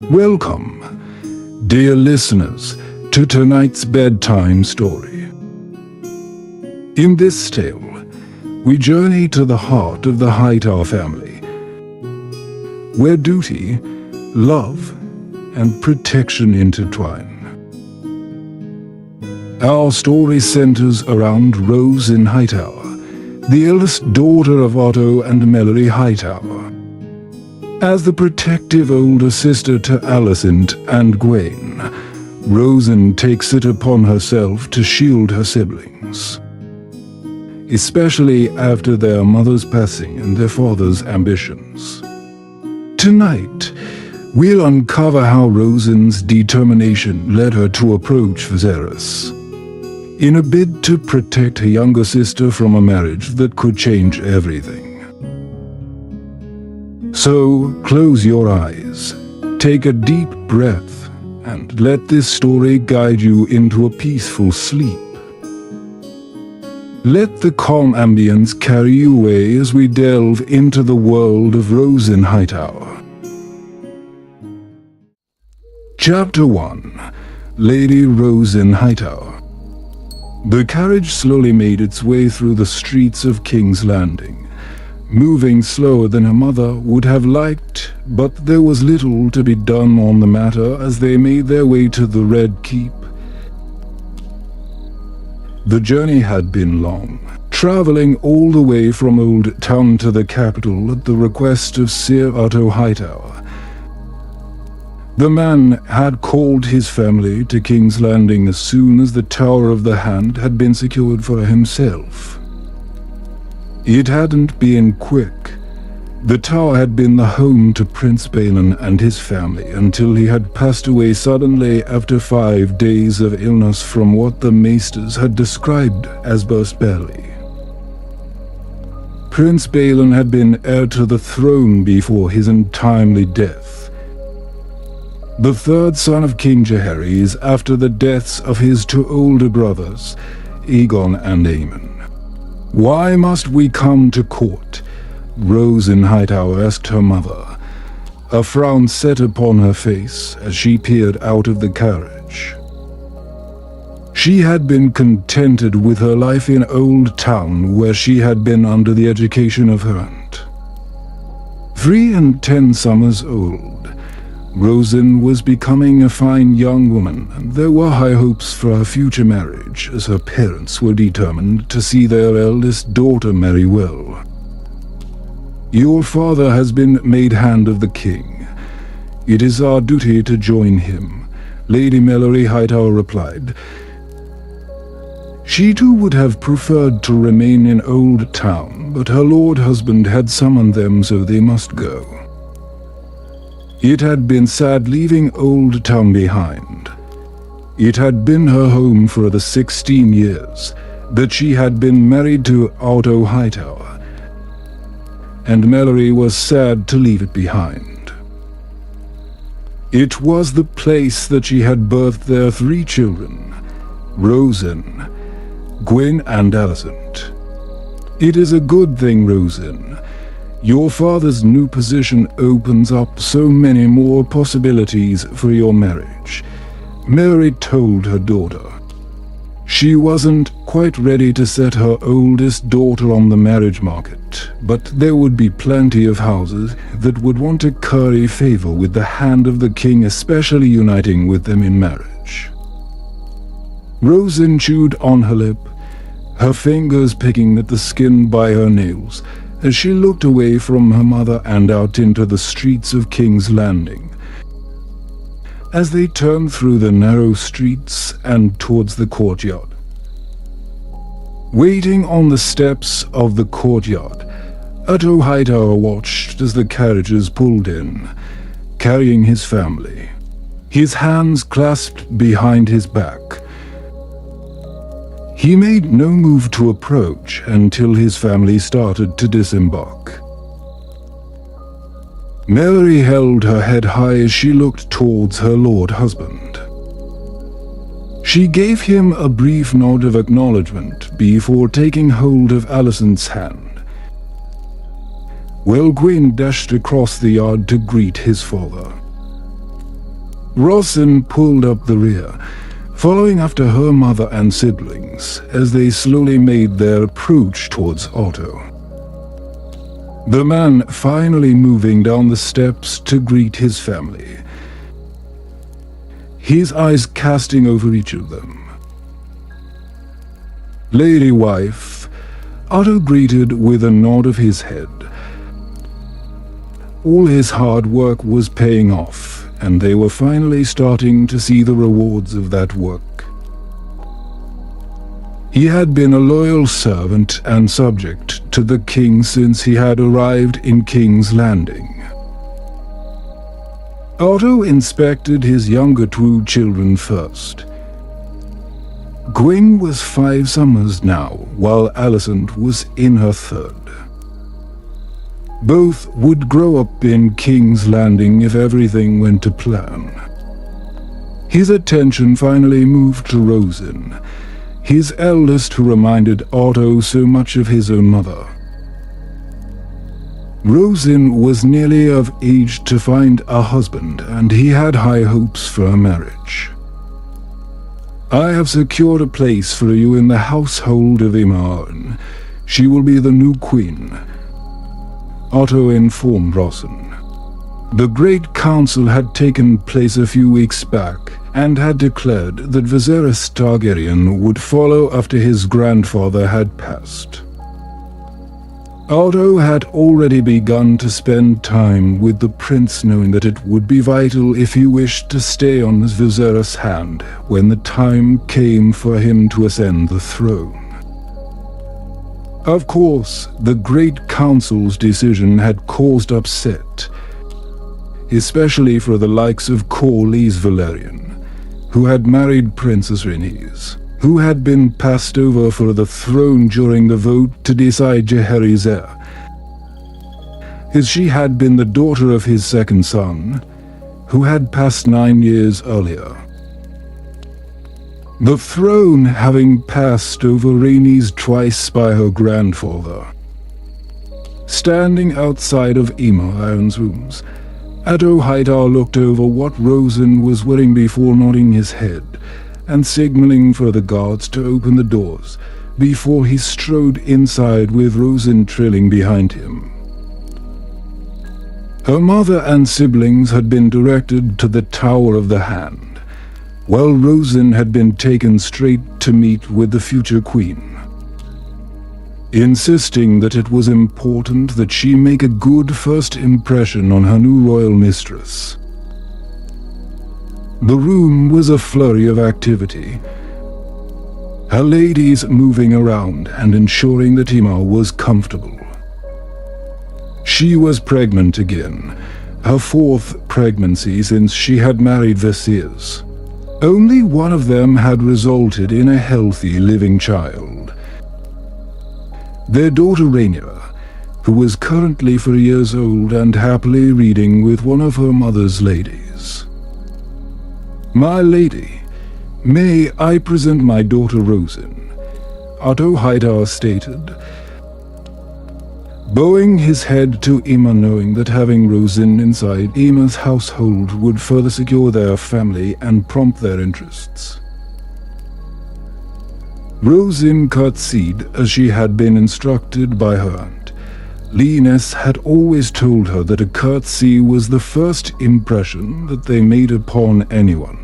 Welcome, dear listeners, to tonight's bedtime story. In this tale, we journey to the heart of the Hightower family, where duty, love, and protection intertwine. Our story centers around Rosin Hightower, the eldest daughter of Otto and Mallory Hightower. As the protective older sister to Alicent and Gwen, Rosin takes it upon herself to shield her siblings, especially after their mother's passing and their father's ambitions. Tonight, we'll uncover how Rosin's determination led her to approach Viserys, in a bid to protect her younger sister from a marriage that could change everything. So, close your eyes, take a deep breath, and let this story guide you into a peaceful sleep. Let the calm ambience carry you away as we delve into the world of Rosin Hightower. Chapter 1. Lady Rosin Hightower. The carriage slowly made its way through the streets of King's Landing, moving slower than her mother would have liked, but there was little to be done on the matter as they made their way to the Red Keep. The journey had been long, traveling all the way from Old Town to the capital at the request of Sir Otto Hightower. The man had called his family to King's Landing as soon as the Tower of the Hand had been secured for himself. It hadn't been quick. The tower had been the home to Prince Balon and his family until he had passed away suddenly after 5 days of illness from what the maesters had described as burst belly. Prince Balon had been heir to the throne before his untimely death, the third son of King Jaehaerys after the deaths of his two older brothers, Aegon and Aemon. "Why must we come to court?" Rosin Hightower asked her mother, a frown set upon her face as she peered out of the carriage. She had been contented with her life in Old Town, where she had been under the education of her aunt. 3 and 10 summers old, Rosin was becoming a fine young woman, and there were high hopes for her future marriage, as her parents were determined to see their eldest daughter marry well. "Your father has been made hand of the king. It is our duty to join him," Lady Mallory Hightower replied. She too would have preferred to remain in Old Town, but her lord husband had summoned them, so they must go. It had been sad leaving Old Town behind. It had been her home for the 16 years that she had been married to Otto Hightower, and Mallory was sad to leave it behind. It was the place that she had birthed their 3 children, Rosin, Gwen and Alicent. "It is a good thing, Rosin. Your father's new position opens up so many more possibilities for your marriage," Mary told her daughter. She wasn't quite ready to set her oldest daughter on the marriage market, but there would be plenty of houses that would want to curry favor with the hand of the king, especially uniting with them in marriage. Rosin chewed on her lip, her fingers picking at the skin by her nails, as she looked away from her mother and out into the streets of King's Landing. As they turned through the narrow streets and towards the courtyard. Waiting on the steps of the courtyard, Otto Hightower watched as the carriages pulled in, carrying his family, his hands clasped behind his back. He made no move to approach until his family started to disembark. Mallory held her head high as she looked towards her lord husband. She gave him a brief nod of acknowledgement before taking hold of Alicent's hand. Well, Gwen dashed across the yard to greet his father. Rosin pulled up the rear, following after her mother and siblings as they slowly made their approach towards Otto. The man finally moving down the steps to greet his family, his eyes casting over each of them. Lady wife, Otto greeted with a nod of his head. All his hard work was paying off, and they were finally starting to see the rewards of that work. He had been a loyal servant and subject to the king since he had arrived in King's Landing. Otto inspected his younger two children first. Gwyn was 5 summers now, while Alicent was in her 3rd. Both would grow up in King's Landing if everything went to plan. His attention finally moved to Rosin, his eldest, who reminded Otto so much of his own mother. Rosin was nearly of age to find a husband, and he had high hopes for a marriage. "I have secured a place for you in the household of Imarn. She will be the new queen," Otto informed Rosin. The Great Council had taken place a few weeks back, and had declared that Viserys Targaryen would follow after his grandfather had passed. Otto had already begun to spend time with the prince, knowing that it would be vital if he wished to stay on Viserys' hand when the time came for him to ascend the throne. Of course, the Great Council's decision had caused upset, especially for the likes of Corlys Velaryon, who had married Princess Rhaenys, who had been passed over for the throne during the vote to decide Jaehaerys' heir, as she had been the daughter of his 2nd son, who had passed 9 years earlier. The throne having passed over Rhaenys twice by her grandfather. Standing outside of Aemma Iron's rooms, Addo Hightower looked over what Rosin was wearing before nodding his head and signaling for the guards to open the doors before he strode inside with Rosin trailing behind him. Her mother and siblings had been directed to the Tower of the Hand, while Rosin had been taken straight to meet with the future queen, insisting that it was important that she make a good first impression on her new royal mistress. The room was a flurry of activity, her ladies moving around and ensuring that Aemma was comfortable. She was pregnant again, her 4th pregnancy since she had married Viserys. Only one of them had resulted in a healthy living child. Their daughter Rhaenyra, who was currently 4 years old and happily reading with one of her mother's ladies. "My lady, may I present my daughter Rosin?" Otto Hightower stated, bowing his head to Aemma, knowing that having Rosin inside Aemma's household would further secure their family and prompt their interests. Rosin curtsied as she had been instructed by her aunt. Lyonesse had always told her that a curtsy was the first impression that they made upon anyone.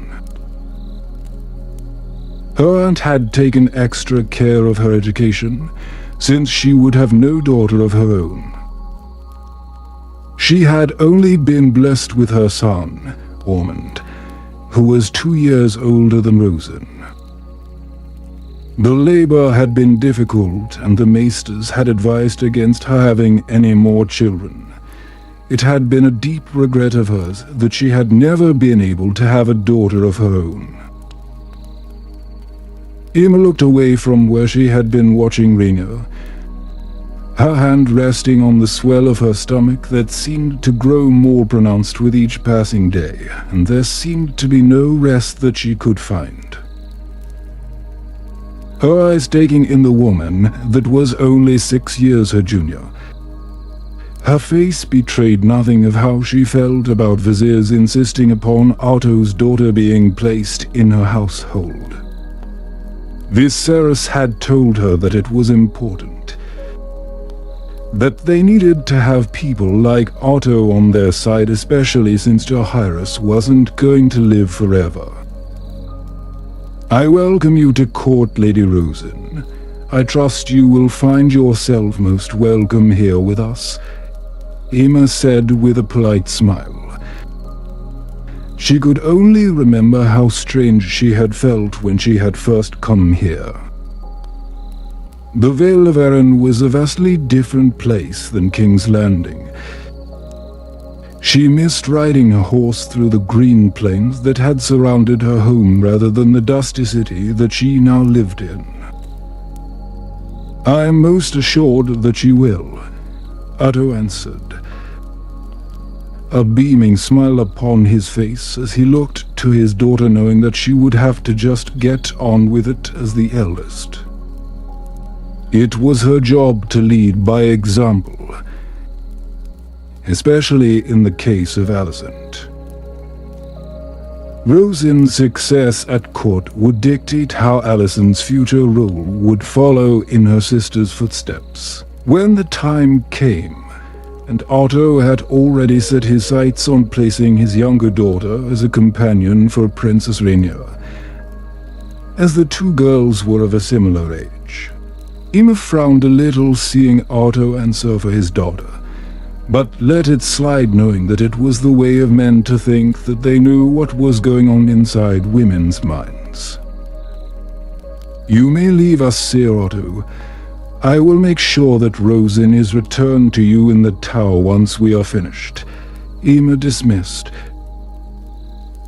Her aunt had taken extra care of her education, since she would have no daughter of her own. She had only been blessed with her son, Ormond, who was 2 years older than Rosin. The labor had been difficult, and the maesters had advised against her having any more children. It had been a deep regret of hers that she had never been able to have a daughter of her own. Aemma looked away from where she had been watching Rhaenyra, her hand resting on the swell of her stomach that seemed to grow more pronounced with each passing day, and there seemed to be no rest that she could find. Her eyes taking in the woman that was only 6 years her junior, Her face betrayed nothing of how she felt about viziers insisting upon Otto's daughter being placed in her household. Viserys had told her that it was important, that they needed to have people like Otto on their side, especially since Jaehaerys wasn't going to live forever. I welcome you to court, Lady Rosen. I trust you will find yourself most welcome here with us, Aemma said with a polite smile. She could only remember how strange she had felt when she had first come here. The Vale of Arryn was a vastly different place than King's Landing. She missed riding a horse through the green plains that had surrounded her home rather than the dusty city that she now lived in. I am most assured that she will, Otto answered, a beaming smile upon his face as he looked to his daughter, knowing that she would have to just get on with it as the eldest. It was her job to lead by example, especially in the case of Alicent. Rosen's success at court would dictate how Alicent's future role would follow in her sister's footsteps. When the time came, and Otto had already set his sights on placing his younger daughter as a companion for Princess Rhaenyra, as the two girls were of a similar age, Aemma frowned a little seeing Otto answer for his daughter, but let it slide, knowing that it was the way of men to think that they knew what was going on inside women's minds. You may leave us, Sir Otto. I will make sure that Rosen is returned to you in the tower once we are finished, Aemma dismissed,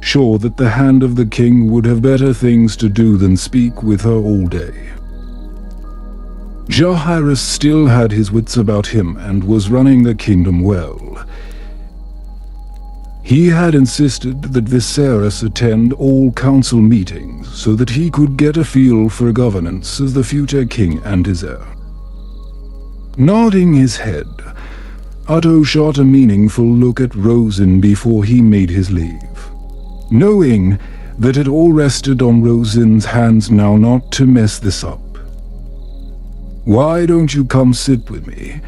sure that the hand of the king would have better things to do than speak with her all day. Jaehaerys still had his wits about him and was running the kingdom well. He had insisted that Viserys attend all council meetings so that he could get a feel for governance as the future king and his heir. Nodding his head, Otto shot a meaningful look at Rosen before he made his leave, knowing that it all rested on Rosen's hands now not to mess this up. Why don't you come sit with me?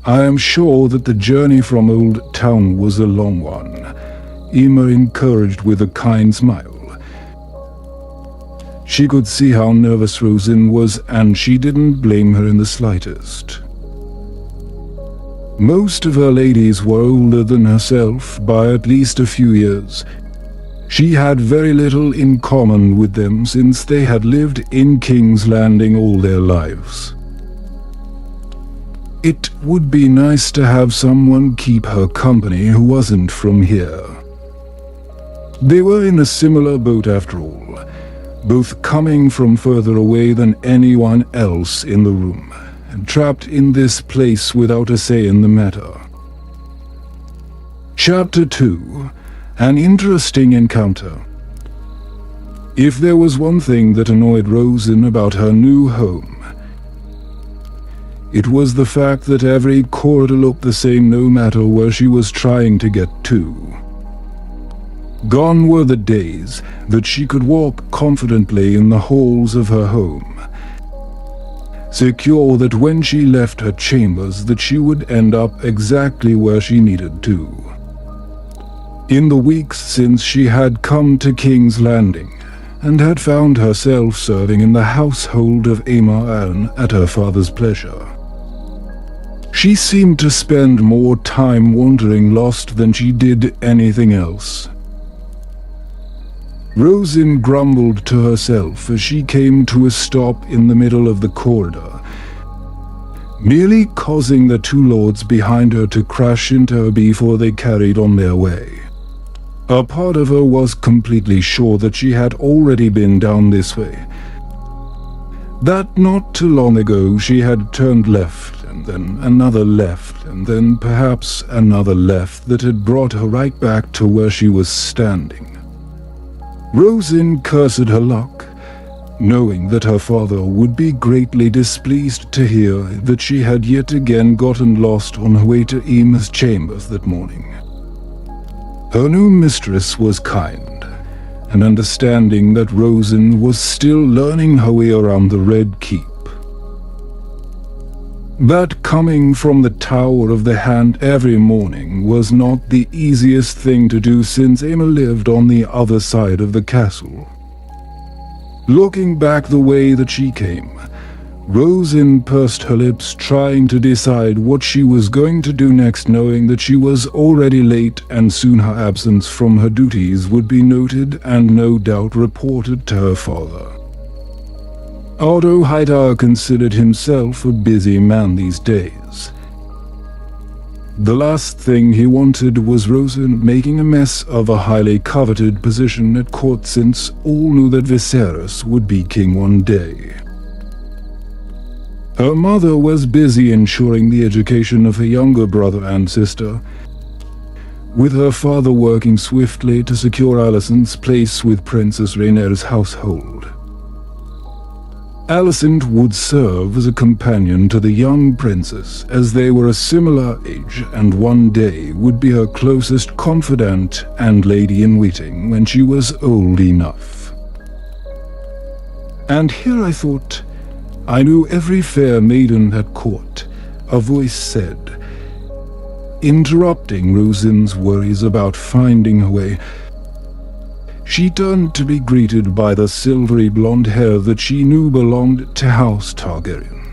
I am sure that the journey from Old Town was a long one, Aemma encouraged with a kind smile. She could see how nervous Rosen was, and she didn't blame her in the slightest. Most of her ladies were older than herself by at least a few years. She had very little in common with them since they had lived in King's Landing all their lives. It would be nice to have someone keep her company who wasn't from here. They were in a similar boat after all, both coming from further away than anyone else in the room, and trapped in this place without a say in the matter. Chapter 2. An interesting encounter. If there was one thing that annoyed Rosen about her new home, it was the fact that every corridor looked the same no matter where she was trying to get to. Gone were the days that she could walk confidently in the halls of her home, secure that when she left her chambers that she would end up exactly where she needed to. In the weeks since she had come to King's Landing, and had found herself serving in the household of Aemma Arryn at her father's pleasure, she seemed to spend more time wandering lost than she did anything else. Rosen grumbled to herself as she came to a stop in the middle of the corridor, nearly causing the two lords behind her to crash into her before they carried on their way. A part of her was completely sure that she had already been down this way, that not too long ago she had turned left, and then another left, and then perhaps another left that had brought her right back to where she was standing. Rosen cursed her luck, knowing that her father would be greatly displeased to hear that she had yet again gotten lost on her way to Amber's chambers that morning. Her new mistress was kind, and understanding that Rosen was still learning her way around the Red Keep. But coming from the Tower of the Hand every morning was not the easiest thing to do, since Emma lived on the other side of the castle. Looking back the way that she came, Rosen pursed her lips, trying to decide what she was going to do next, knowing that she was already late and soon her absence from her duties would be noted and no doubt reported to her father. Otto Hightower considered himself a busy man these days. The last thing he wanted was Rosen making a mess of a highly coveted position at court, since all knew that Viserys would be king one day. Her mother was busy ensuring the education of her younger brother and sister, with her father working swiftly to secure Alicent's place with Princess Rhaenyra's household. Alicent would serve as a companion to the young princess, as they were a similar age and one day would be her closest confidant and lady-in-waiting when she was old enough. And here I thought I knew every fair maiden at court, a voice said, interrupting Rosen's worries about finding her way. She turned to be greeted by the silvery blonde hair that she knew belonged to House Targaryen.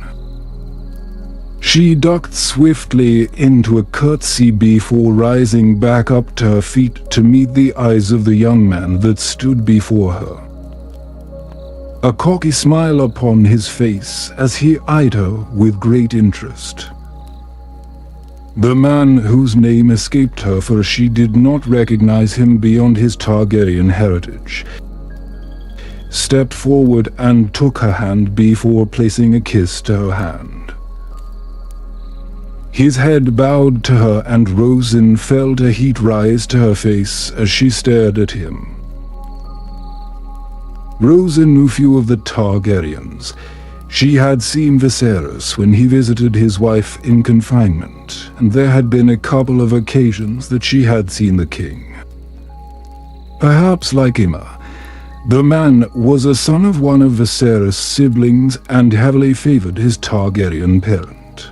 She ducked swiftly into a curtsy before rising back up to her feet to meet the eyes of the young man that stood before her, a cocky smile upon his face as he eyed her with great interest. The man, whose name escaped her, for she did not recognize him beyond his Targaryen heritage, stepped forward and took her hand before placing a kiss to her hand. His head bowed to her, and Rosen felt a heat rise to her face as she stared at him. Rosen knew few of the Targaryens. She had seen Viserys when he visited his wife in confinement, and there had been a couple of occasions that she had seen the king. Perhaps like Emma, the man was a son of one of Viserys' siblings and heavily favored his Targaryen parent.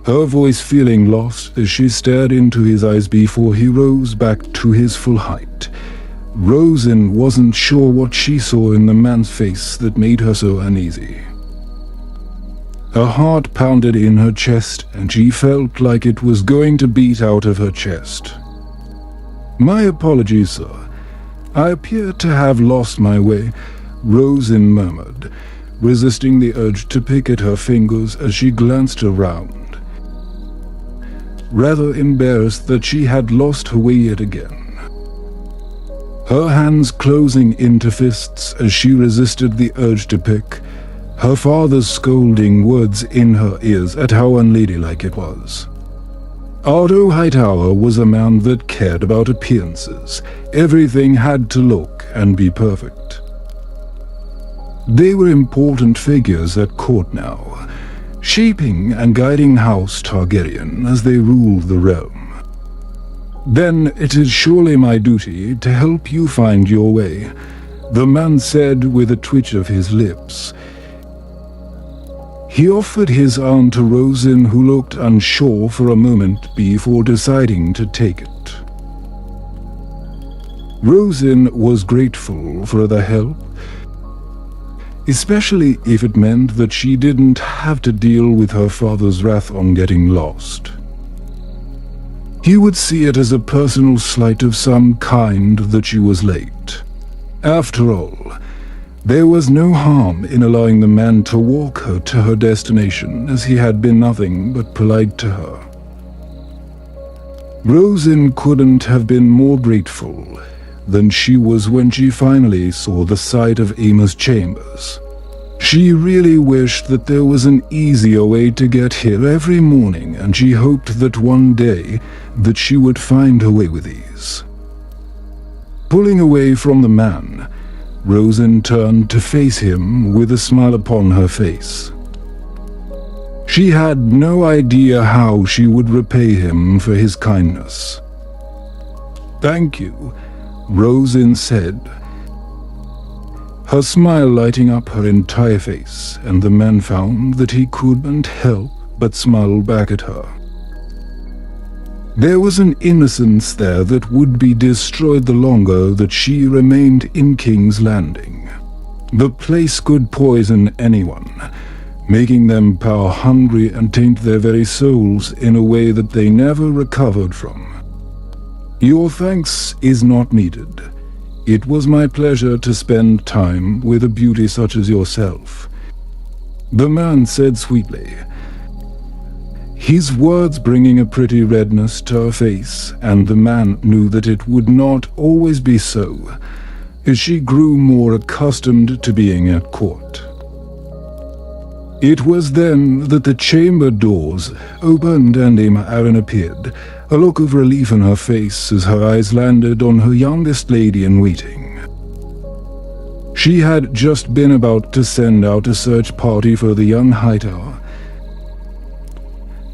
Her voice feeling lost as she stared into his eyes before he rose back to his full height. Rosen wasn't sure what she saw in the man's face that made her so uneasy. Her heart pounded in her chest, and she felt like it was going to beat out of her chest. "My apologies, sir. I appear to have lost my way," Rosen murmured, resisting the urge to pick at her fingers as she glanced around, rather embarrassed that she had lost her way yet again. Her hands closing into fists as she resisted the urge to pick, her father's scolding words in her ears at how unladylike it was. Otto Hightower was a man that cared about appearances. Everything had to look and be perfect. They were important figures at court now, shaping and guiding House Targaryen as they ruled the realm. "Then it is surely my duty to help you find your way," the man said with a twitch of his lips. He offered his arm to Rosen, who looked unsure for a moment before deciding to take it. Rosen was grateful for the help, especially if it meant that she didn't have to deal with her father's wrath on getting lost. He would see it as a personal slight of some kind that she was late. After all, there was no harm in allowing the man to walk her to her destination, as he had been nothing but polite to her. Rosen couldn't have been more grateful than she was when she finally saw the sight of Amber's chambers. She really wished that there was an easier way to get here every morning, and she hoped that one day that she would find her way with ease. Pulling away from the man, Rosen turned to face him with a smile upon her face. She had no idea how she would repay him for his kindness. "Thank you," Rosen said, her smile lighting up her entire face, and the man found that he couldn't help but smile back at her. There was an innocence there that would be destroyed the longer that she remained in King's Landing. The place could poison anyone, making them power-hungry and taint their very souls in a way that they never recovered from. "Your thanks is not needed. It was my pleasure to spend time with a beauty such as yourself," the man said sweetly, his words bringing a pretty redness to her face, and the man knew that it would not always be so, as she grew more accustomed to being at court. It was then that the chamber doors opened and Emma Arryn appeared, a look of relief on her face as her eyes landed on her youngest lady-in-waiting. She had just been about to send out a search party for the young Hightower.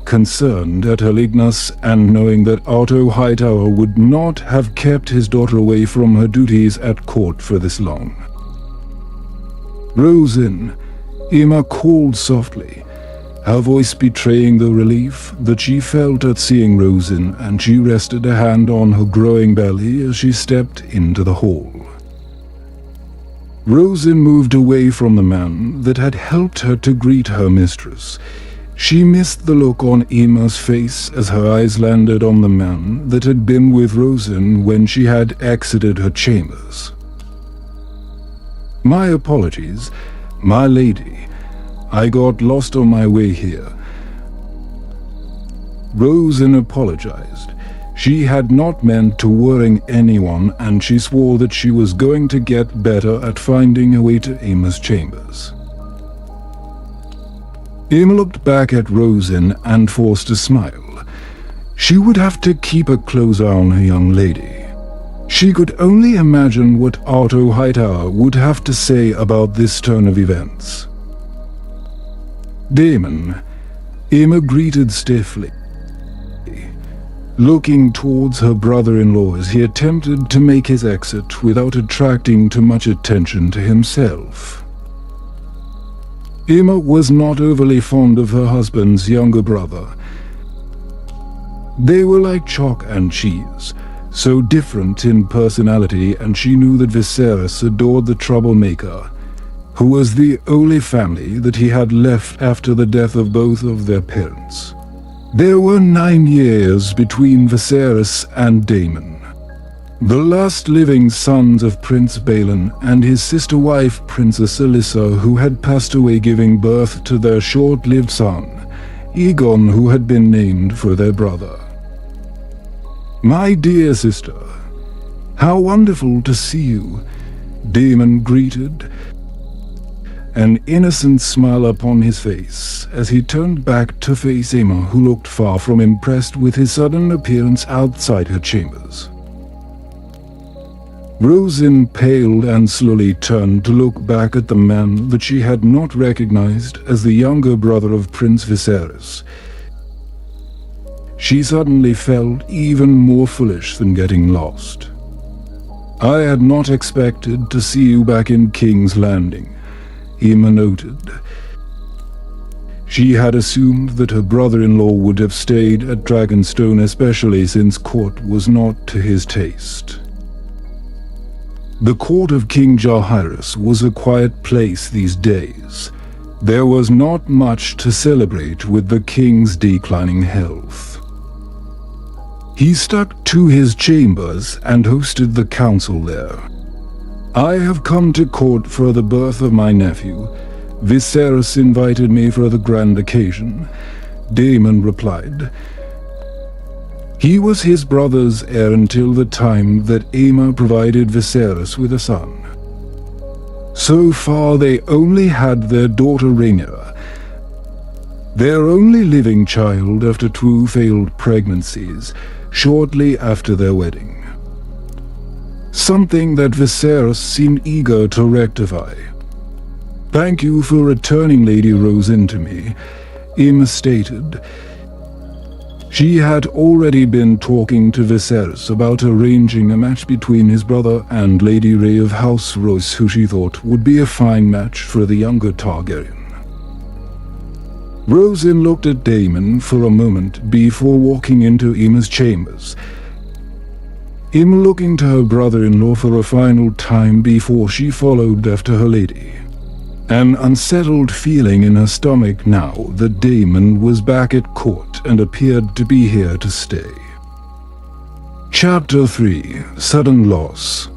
Concerned at her lateness and knowing that Otto Hightower would not have kept his daughter away from her duties at court for this long. "Rosen," Emma called softly, her voice betraying the relief that she felt at seeing Rosen, and she rested a hand on her growing belly as she stepped into the hall. Rosen moved away from the man that had helped her to greet her mistress. She missed the look on Emma's face as her eyes landed on the man that had been with Rosen when she had exited her chambers. "My apologies, my lady. I got lost on my way here." Rosen apologized. She had not meant to worry anyone, and she swore that she was going to get better at finding a way to Emma's chambers. Emma looked back at Rosen and forced a smile. She would have to keep a close eye on her young lady. She could only imagine what Otto Hightower would have to say about this turn of events. "Damon," Emma greeted stiffly, looking towards her brother-in-law as he attempted to make his exit without attracting too much attention to himself. Emma was not overly fond of her husband's younger brother. They were like chalk and cheese, so different in personality, and she knew that Viserys adored the troublemaker, who was the only family that he had left after the death of both of their parents. There were 9 years between Viserys and Daemon, the last living sons of Prince Balon and his sister wife Princess Alyssa, who had passed away giving birth to their short-lived son, Aegon, who had been named for their brother. "My dear sister, how wonderful to see you," Daemon greeted, an innocent smile upon his face as he turned back to face Emma, who looked far from impressed with his sudden appearance outside her chambers. Rosen paled and slowly turned to look back at the man that she had not recognized as the younger brother of Prince Viserys. She suddenly felt even more foolish than getting lost. "I had not expected to see you back in King's Landing," Emma noted. She had assumed that her brother-in-law would have stayed at Dragonstone, especially since court was not to his taste. The court of King Jaehaerys was a quiet place these days. There was not much to celebrate with the king's declining health. He stuck to his chambers and hosted the council there. "I have come to court for the birth of my nephew. Viserys invited me for the grand occasion," Daemon replied. He was his brother's heir until the time that Aemma provided Viserys with a son. So far they only had their daughter Rhaenyra, their only living child after 2 failed pregnancies, shortly after their wedding. something that Viserys seemed eager to rectify. "Thank you for returning Lady Rosin to me," Aemma stated. She had already been talking to Viserys about arranging a match between his brother and Lady Rhea of House Royce, who she thought would be a fine match for the younger Targaryen. Rosin looked at Daemon for a moment before walking into Aemma's chambers. Aemma looking to her brother-in-law for a final time before she followed after her lady. An unsettled feeling in her stomach now that Daemon was back at court and appeared to be here to stay. Chapter 3: Sudden Loss.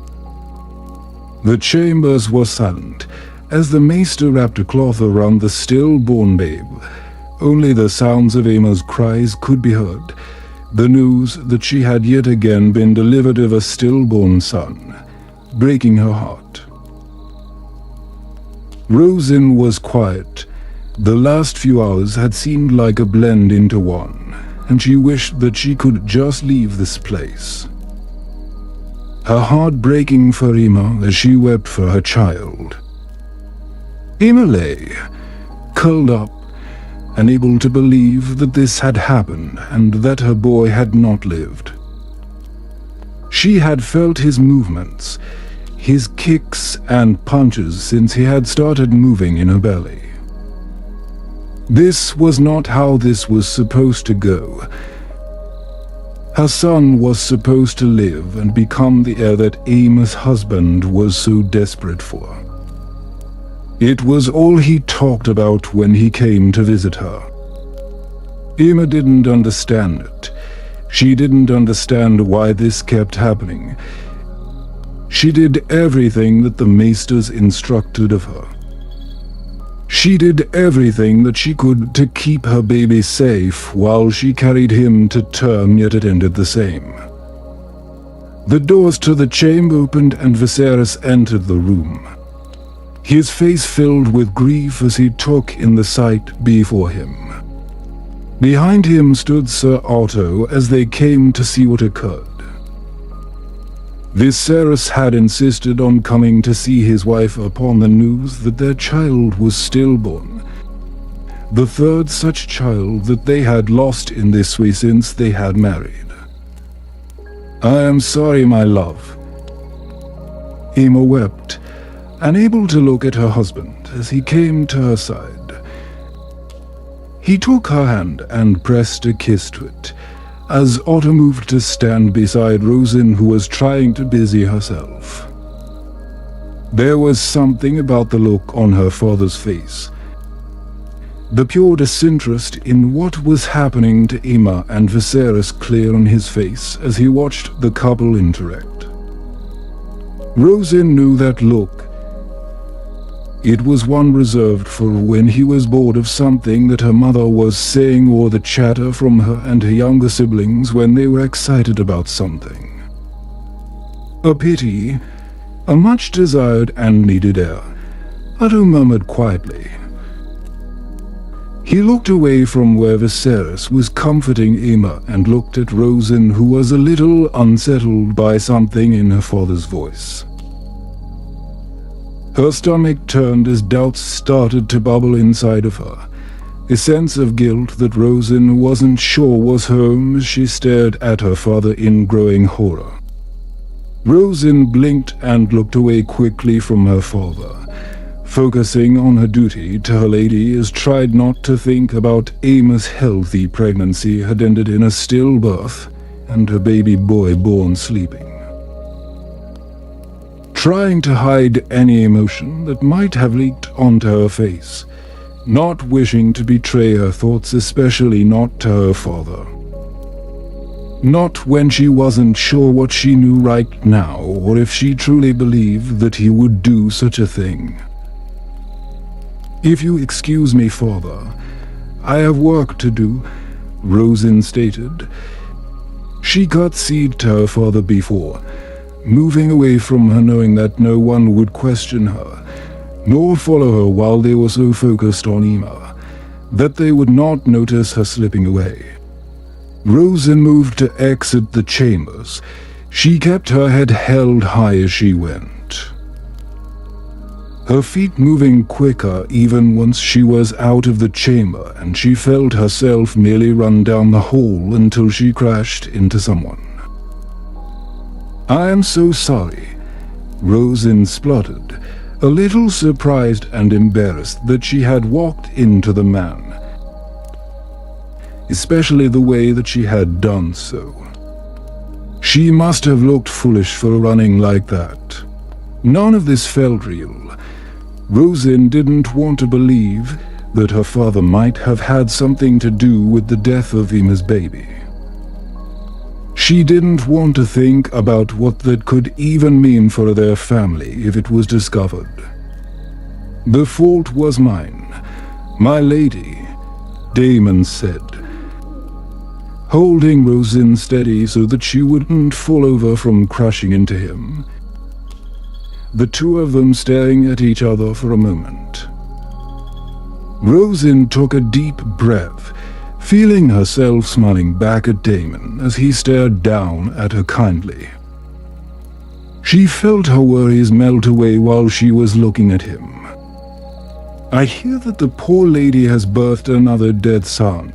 The chambers were silent as the maester wrapped a cloth around the stillborn babe. Only the sounds of Aemma's cries could be heard, the news that she had yet again been delivered of a stillborn son, breaking her heart. Rosin was quiet. The last few hours had seemed like a blend into one, and she wished that she could just leave this place. Her heart breaking for Aemma as she wept for her child. Aemma lay, curled up, unable to believe that this had happened and that her boy had not lived. She had felt his movements, his kicks and punches since he had started moving in her belly. This was not how this was supposed to go. Her son was supposed to live and become the heir that Aemma's husband was so desperate for. It was all he talked about when he came to visit her. Aemma didn't understand it. She didn't understand why this kept happening. She did everything that the maesters instructed of her. She did everything that she could to keep her baby safe while she carried him to term, yet it ended the same. The doors to the chamber opened and Viserys entered the room. His face filled with grief as he took in the sight before him. Behind him stood Sir Otto as they came to see what occurred. Viserys had insisted on coming to see his wife upon the news that their child was stillborn, the third such child that they had lost in this way since they had married. "I am sorry, my love." Aemma wept, unable to look at her husband as he came to her side. He took her hand and pressed a kiss to it, as Otto moved to stand beside Rosin, who was trying to busy herself. There was something about the look on her father's face, the pure disinterest in what was happening to Aemma and Viserys clear on his face as he watched the couple interact. Rosin knew that look. It was one reserved for when he was bored of something that her mother was saying, or the chatter from her and her younger siblings when they were excited about something. A pity, a much-desired and needed heir, Otto murmured quietly. He looked away from where Viserys was comforting Aemma and looked at Rosin, who was a little unsettled by something in her father's voice. Her stomach turned as doubts started to bubble inside of her, a sense of guilt that Rosin wasn't sure was home as she stared at her father in growing horror. Rosin blinked and looked away quickly from her father, focusing on her duty to her lady as tried not to think about Aemma's healthy pregnancy had ended in a stillbirth and her baby boy born sleeping. Trying to hide any emotion that might have leaked onto her face, not wishing to betray her thoughts, especially not to her father. Not when she wasn't sure what she knew right now, or if she truly believed that he would do such a thing. "If you excuse me, father, I have work to do," Rosin stated. She conceded to her father before, moving away from her knowing that no one would question her, nor follow her while they were so focused on Aemma, that they would not notice her slipping away. Rosin moved to exit the chambers. She kept her head held high as she went, her feet moving quicker even once she was out of the chamber, and she felt herself merely run down the hall until she crashed into someone. "I am so sorry," Rosin spluttered, a little surprised and embarrassed that she had walked into the man, especially the way that she had done so. She must have looked foolish for running like that. None of this felt real. Rosin didn't want to believe that her father might have had something to do with the death of Emma's baby. She didn't want to think about what that could even mean for their family if it was discovered. "The fault was mine, my lady," Damon said, holding Rosin steady so that she wouldn't fall over from crashing into him. The two of them staring at each other for a moment. Rosin took a deep breath, feeling herself smiling back at Damon as he stared down at her kindly. She felt her worries melt away while she was looking at him. "I hear that the poor lady has birthed another dead son.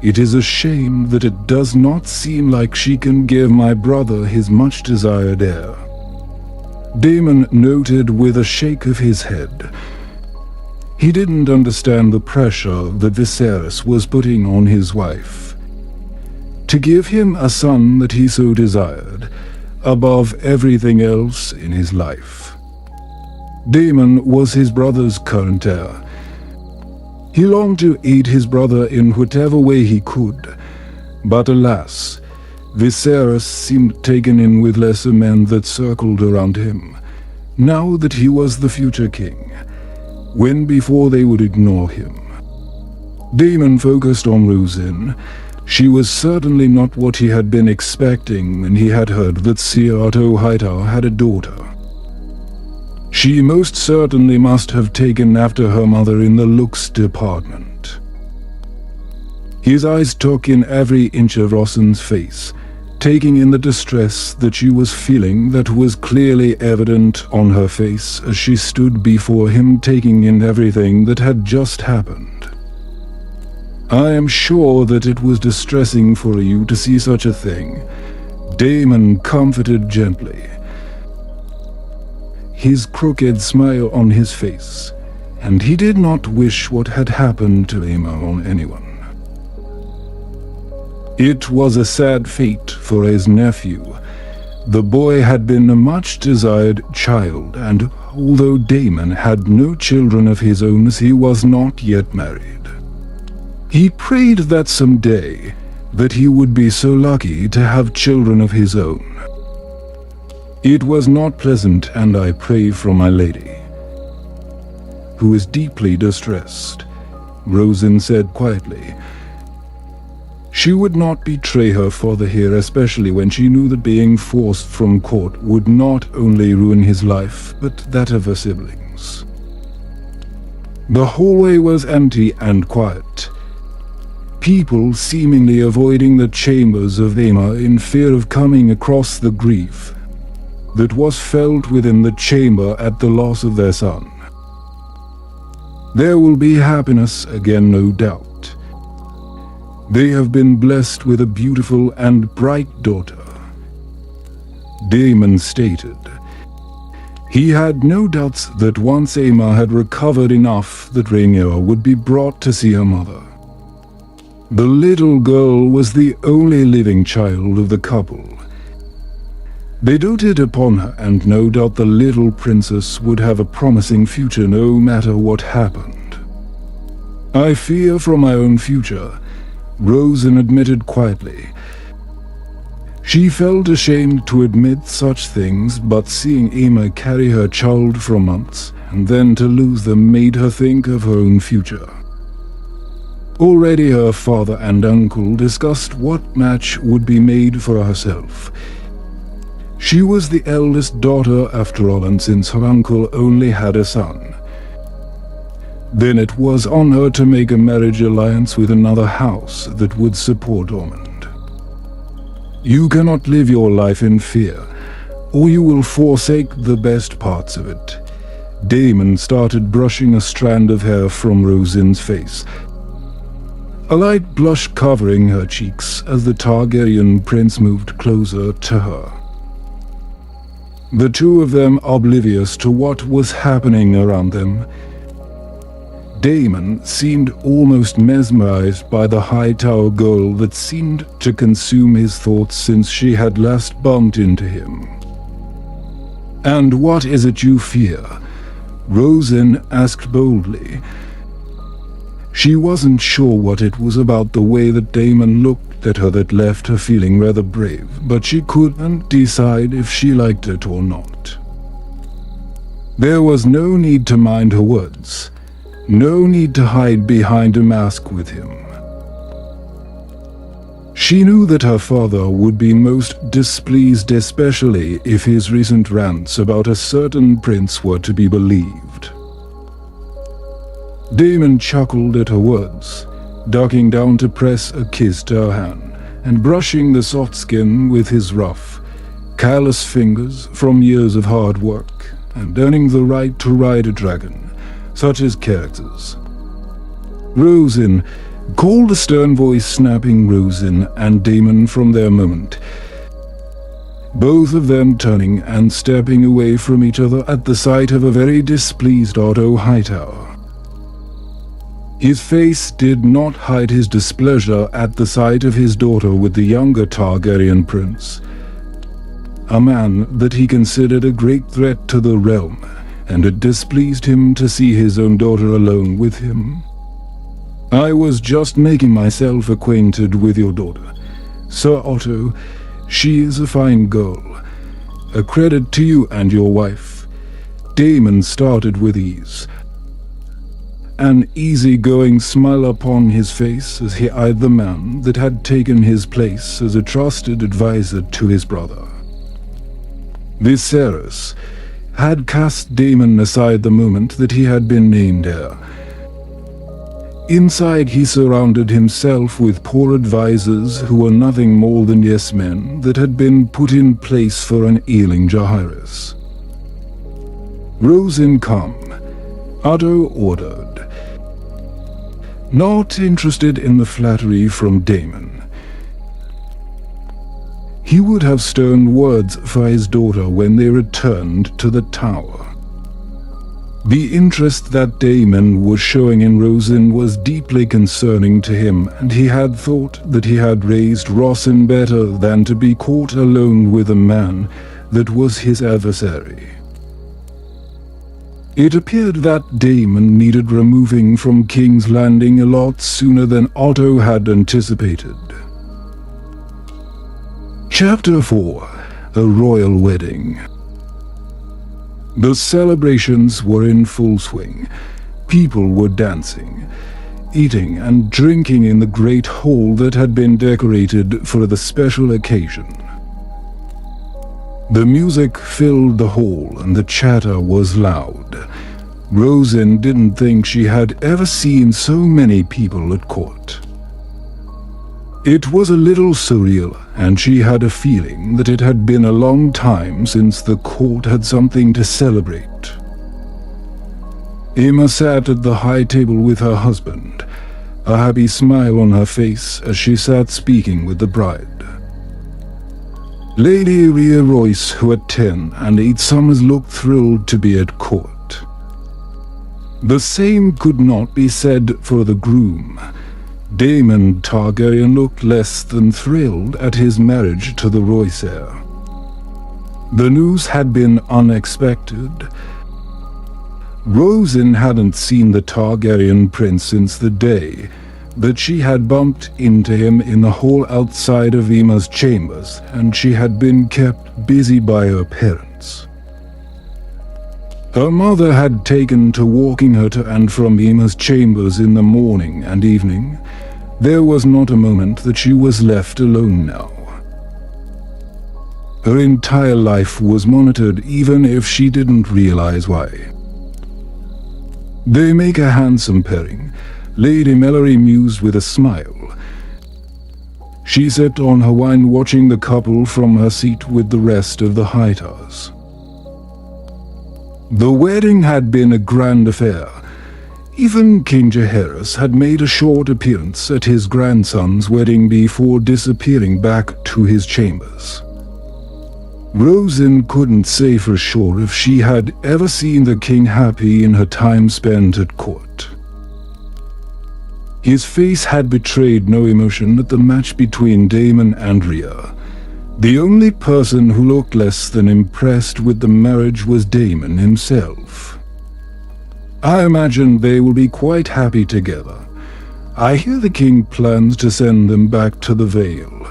It is a shame that it does not seem like she can give my brother his much-desired heir," Damon noted with a shake of his head. He didn't understand the pressure that Viserys was putting on his wife to give him a son that he so desired, above everything else in his life. Damon was his brother's current heir. He longed to aid his brother in whatever way he could, but alas, Viserys seemed taken in with lesser men that circled around him, now that he was the future king, when before they would ignore him. Damon focused on Rosin. She was certainly not what he had been expecting when he had heard that Seato Hightower had a daughter. She most certainly must have taken after her mother in the looks department. His eyes took in every inch of Rosin's face, taking in the distress that she was feeling that was clearly evident on her face as she stood before him, taking in everything that had just happened. "I am sure that it was distressing for you to see such a thing," Damon comforted gently, his crooked smile on his face, and he did not wish what had happened to Emma on anyone. It was a sad fate for his nephew. The boy had been a much-desired child, and although Damon had no children of his own as he was not yet married, he prayed that someday that he would be so lucky to have children of his own. "It was not pleasant, and I pray for my lady, who is deeply distressed," Rosin said quietly. She would not betray her father here, especially when she knew that being forced from court would not only ruin his life, but that of her siblings. The hallway was empty and quiet, people seemingly avoiding the chambers of Emma in fear of coming across the grief that was felt within the chamber at the loss of their son. There will be happiness again, no doubt. They have been blessed with a beautiful and bright daughter, Damon stated. He had no doubts that once Emma had recovered enough that Rhaenyra would be brought to see her mother. The little girl was the only living child of the couple. They doted upon her, and no doubt the little princess would have a promising future no matter what happened. "I fear for my own future," Rosin admitted quietly. She felt ashamed to admit such things, but seeing Emma carry her child for months and then to lose them made her think of her own future. Already her father and uncle discussed what match would be made for herself. She was the eldest daughter after all, and since her uncle only had a son, then it was on her to make a marriage alliance with another house that would support Ormond. You cannot live your life in fear, or you will forsake the best parts of it. Damon started brushing a strand of hair from Rosin's face, a light blush covering her cheeks as the Targaryen prince moved closer to her. The two of them oblivious to what was happening around them. Damon seemed almost mesmerized by the Hightower girl that seemed to consume his thoughts since she had last bumped into him. "And what is it you fear?" Rosin asked boldly. She wasn't sure what it was about the way that Damon looked at her that left her feeling rather brave, but she couldn't decide if she liked it or not. There was no need to mind her words. No need to hide behind a mask with him. She knew that her father would be most displeased, especially if his recent rants about a certain prince were to be believed. Damon chuckled at her words, ducking down to press a kiss to her hand, and brushing the soft skin with his rough, callous fingers from years of hard work, and earning the right to ride a dragon, such as characters. Rosin called, a stern voice snapping Rosin and Damon from their moment, both of them turning and stepping away from each other at the sight of a very displeased Otto Hightower. His face did not hide his displeasure at the sight of his daughter with the younger Targaryen prince, a man that he considered a great threat to the realm, and it displeased him to see his own daughter alone with him. "I was just making myself acquainted with your daughter, Sir Otto. She is a fine girl. A credit to you and your wife." Damon started with ease, an easy-going smile upon his face as he eyed the man that had taken his place as a trusted advisor to his brother. Viserys had cast Damon aside the moment that he had been named heir. Inside, he surrounded himself with poor advisors who were nothing more than yes-men that had been put in place for an ailing Jaehaerys. "Rosin, come," Otto ordered, not interested in the flattery from Damon. He would have stern words for his daughter when they returned to the tower. The interest that Damon was showing in Rosin was deeply concerning to him, and he had thought that he had raised Rosin better than to be caught alone with a man that was his adversary. It appeared that Damon needed removing from King's Landing a lot sooner than Otto had anticipated. Chapter 4: A Royal Wedding. The celebrations were in full swing. People were dancing, eating and drinking in the great hall that had been decorated for the special occasion. The music filled the hall and the chatter was loud. Rosin didn't think she had ever seen so many people at court. It was a little surreal, and she had a feeling that it had been a long time since the court had something to celebrate. Aemma sat at the high table with her husband, a happy smile on her face as she sat speaking with the bride. Lady Rhea Royce, who at 10 and 8 summers looked thrilled to be at court. The same could not be said for the groom. Daemon Targaryen looked less than thrilled at his marriage to the Royce heir. The news had been unexpected. Rosin hadn't seen the Targaryen prince since the day that she had bumped into him in the hall outside of Aemma's chambers, and she had been kept busy by her parents. Her mother had taken to walking her to and from Aemma's chambers in the morning and evening. There was not a moment that she was left alone now. Her entire life was monitored, even if she didn't realize why. "They make a handsome pairing," Lady Mallory mused with a smile. She sipped on her wine, watching the couple from her seat with the rest of the Hightowers. The wedding had been a grand affair. Even King Jaehaerys had made a short appearance at his grandson's wedding before disappearing back to his chambers. Rosen couldn't say for sure if she had ever seen the king happy in her time spent at court. His face had betrayed no emotion at the match between Daemon and Rhea. The only person who looked less than impressed with the marriage was Daemon himself. I imagine they will be quite happy together. I hear the king plans to send them back to the Vale.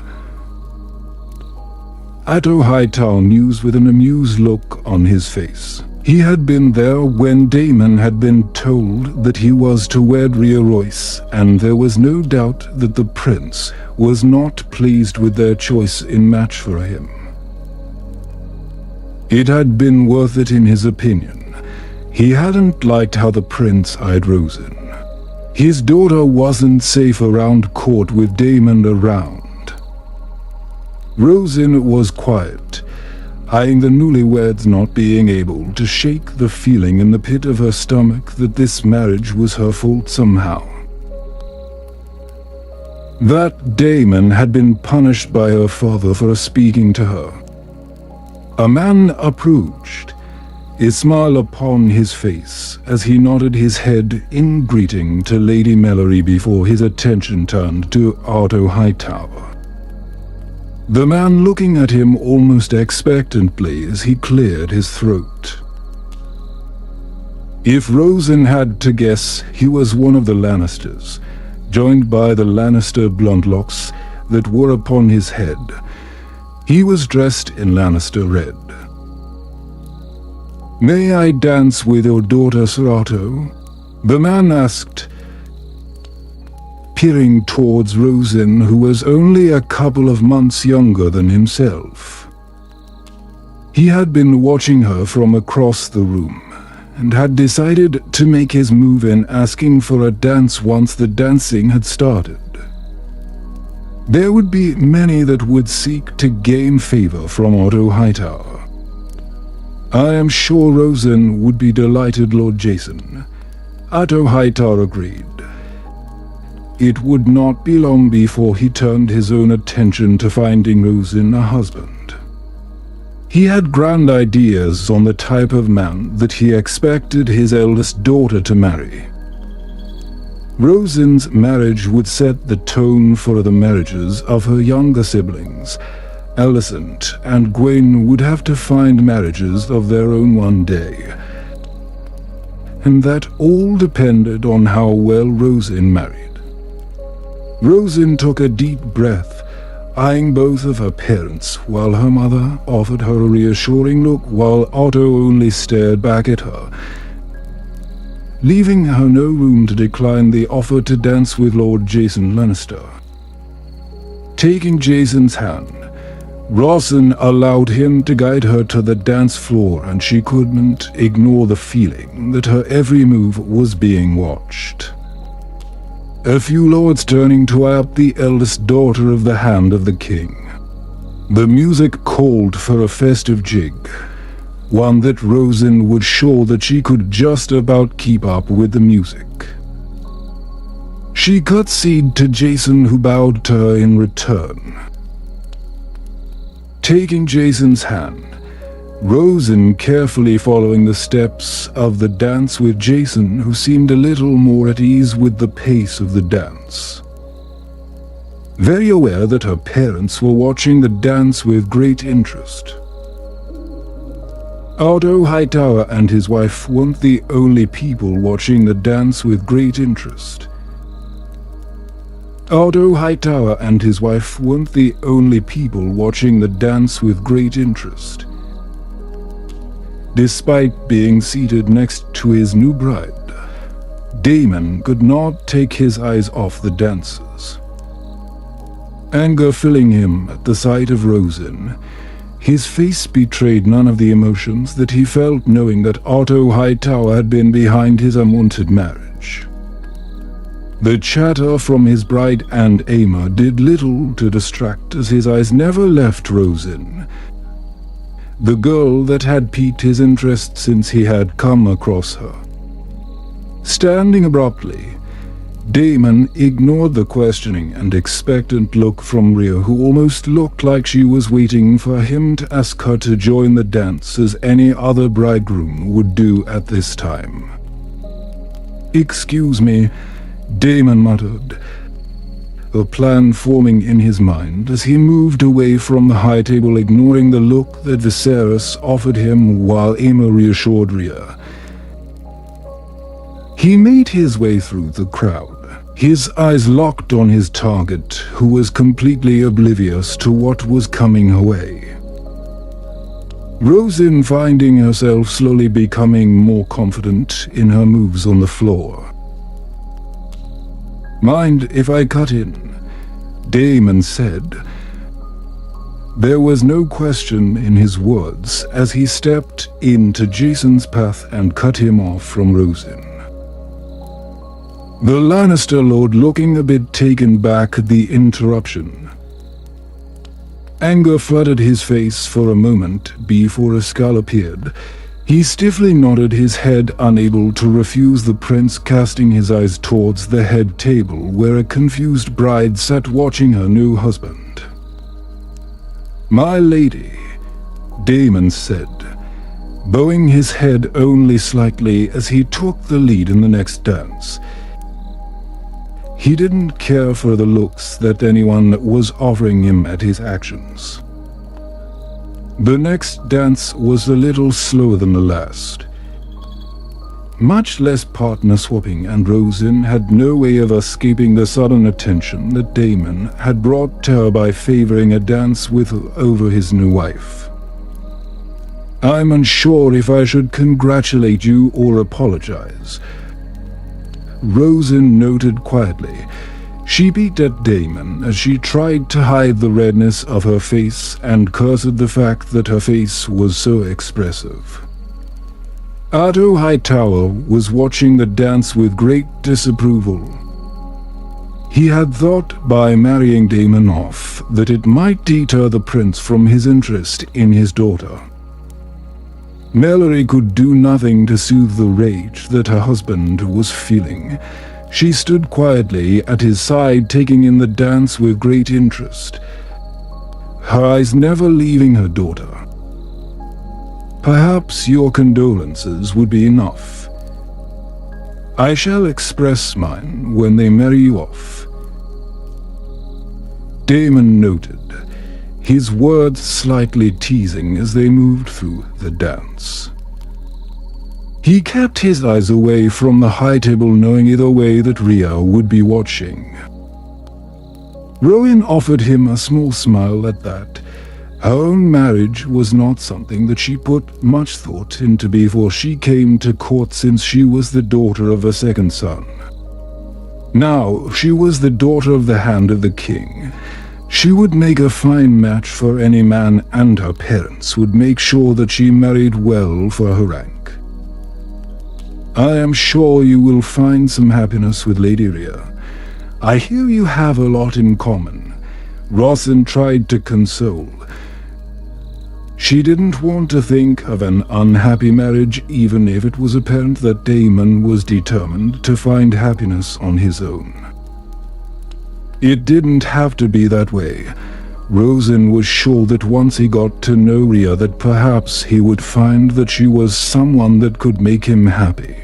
Atto Hightower mused with an amused look on his face. He had been there when Daemon had been told that he was to wed Rhea Royce, and there was no doubt that the prince was not pleased with their choice in match for him. It had been worth it in his opinion. He hadn't liked how the prince eyed Rosen. His daughter wasn't safe around court with Daemon around. Rosen was quiet, eyeing the newlyweds, not being able to shake the feeling in the pit of her stomach that this marriage was her fault somehow. That Daemon had been punished by her father for speaking to her. A man approached, a smile upon his face as he nodded his head in greeting to Lady Mallory before his attention turned to Atto Hightower. The man looking at him almost expectantly as he cleared his throat. If Rosen had to guess, he was one of the Lannisters, joined by the Lannister blondelocks that were upon his head. He was dressed in Lannister red. "May I dance with your daughter, Sir Otto?" the man asked, peering towards Rosen, who was only a couple of months younger than himself. He had been watching her from across the room, and had decided to make his move in asking for a dance once the dancing had started. There would be many that would seek to gain favor from Atto Hightower. "I am sure Rosen would be delighted, Lord Jason," Atto Hightower agreed. It would not be long before he turned his own attention to finding Rosen a husband. He had grand ideas on the type of man that he expected his eldest daughter to marry. Rosen's marriage would set the tone for the marriages of her younger siblings. Alicent and Gwen would have to find marriages of their own one day. And that all depended on how well Rosen married. Rosen took a deep breath, eyeing both of her parents, while her mother offered her a reassuring look while Otto only stared back at her, leaving her no room to decline the offer to dance with Lord Jason Lannister. Taking Jason's hand, Rosen allowed him to guide her to the dance floor, and she couldn't ignore the feeling that her every move was being watched. A few lords turning to eye up the eldest daughter of the hand of the king. The music called for a festive jig, one that Rosen would show that she could just about keep up with the music. She curtsied to Jason, who bowed to her in return. Taking Jason's hand, Rosen carefully following the steps of the dance with Jason, who seemed a little more at ease with the pace of the dance. Very aware that her parents were watching the dance with great interest. Atto Hightower and his wife weren't the only people watching the dance with great interest. Atto Hightower and his wife weren't the only people watching the dance with great interest. Despite being seated next to his new bride, Daemon could not take his eyes off the dancers. Anger filling him at the sight of Rosen, his face betrayed none of the emotions that he felt knowing that Atto Hightower had been behind his unwanted marriage. The chatter from his bride and Ama did little to distract, as his eyes never left Rosin, the girl that had piqued his interest since he had come across her. Standing abruptly, Damon ignored the questioning and expectant look from Rhea, who almost looked like she was waiting for him to ask her to join the dance as any other bridegroom would do at this time. "Excuse me," Damon muttered, a plan forming in his mind as he moved away from the high table, ignoring the look that Viserys offered him while Ama reassured Rhea. He made his way through the crowd, his eyes locked on his target, who was completely oblivious to what was coming her way. Rosin, finding herself slowly becoming more confident in her moves on the floor. "Mind if I cut in?" Damon said. There was no question in his words as he stepped into Jason's path and cut him off from Rosin. The Lannister Lord looking a bit taken back at the interruption. Anger flooded his face for a moment before a scowl appeared. He stiffly nodded his head, unable to refuse the prince, casting his eyes towards the head table where a confused bride sat watching her new husband. "My lady," Damon said, bowing his head only slightly as he took the lead in the next dance. He didn't care for the looks that anyone was offering him at his actions. The next dance was a little slower than the last. Much less partner swapping, and Rosin had no way of escaping the sudden attention that Damon had brought to her by favoring a dance with over his new wife. "I'm unsure if I should congratulate you or apologize," Rosin noted quietly. She beat at Damon as she tried to hide the redness of her face and cursed the fact that her face was so expressive. Otto Hightower was watching the dance with great disapproval. He had thought by marrying Damon off that it might deter the prince from his interest in his daughter. Mallory could do nothing to soothe the rage that her husband was feeling. She stood quietly at his side, taking in the dance with great interest, her eyes never leaving her daughter. "Perhaps your condolences would be enough. I shall express mine when they marry you off," Damon noted, his words slightly teasing as they moved through the dance. He kept his eyes away from the high table, knowing either way that Rhea would be watching. Rowan offered him a small smile at that. Her own marriage was not something that she put much thought into before she came to court, since she was the daughter of a second son. Now she was the daughter of the Hand of the King. She would make a fine match for any man, and her parents would make sure that she married well for her rank. "I am sure you will find some happiness with Lady Rhea. I hear you have a lot in common," Rosin tried to console. She didn't want to think of an unhappy marriage, even if it was apparent that Damon was determined to find happiness on his own. It didn't have to be that way. Rosin was sure that once he got to know Rhea, that perhaps he would find that she was someone that could make him happy.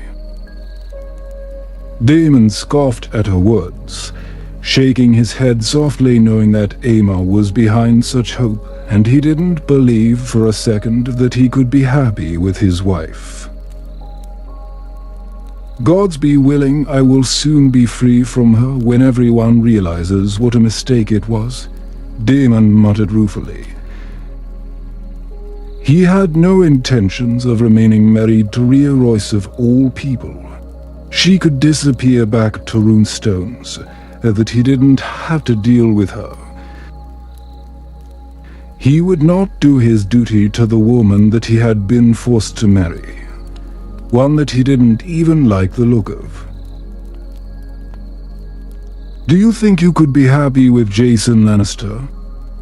Damon scoffed at her words, shaking his head softly, knowing that Ama was behind such hope, and he didn't believe for a second that he could be happy with his wife. "Gods be willing, I will soon be free from her when everyone realizes what a mistake it was," Damon muttered ruefully. He had no intentions of remaining married to Rhea Royce of all people. She could disappear back to Runestones, that he didn't have to deal with her. He would not do his duty to the woman that he had been forced to marry, one that he didn't even like the look of. "Do you think you could be happy with Jason Lannister?"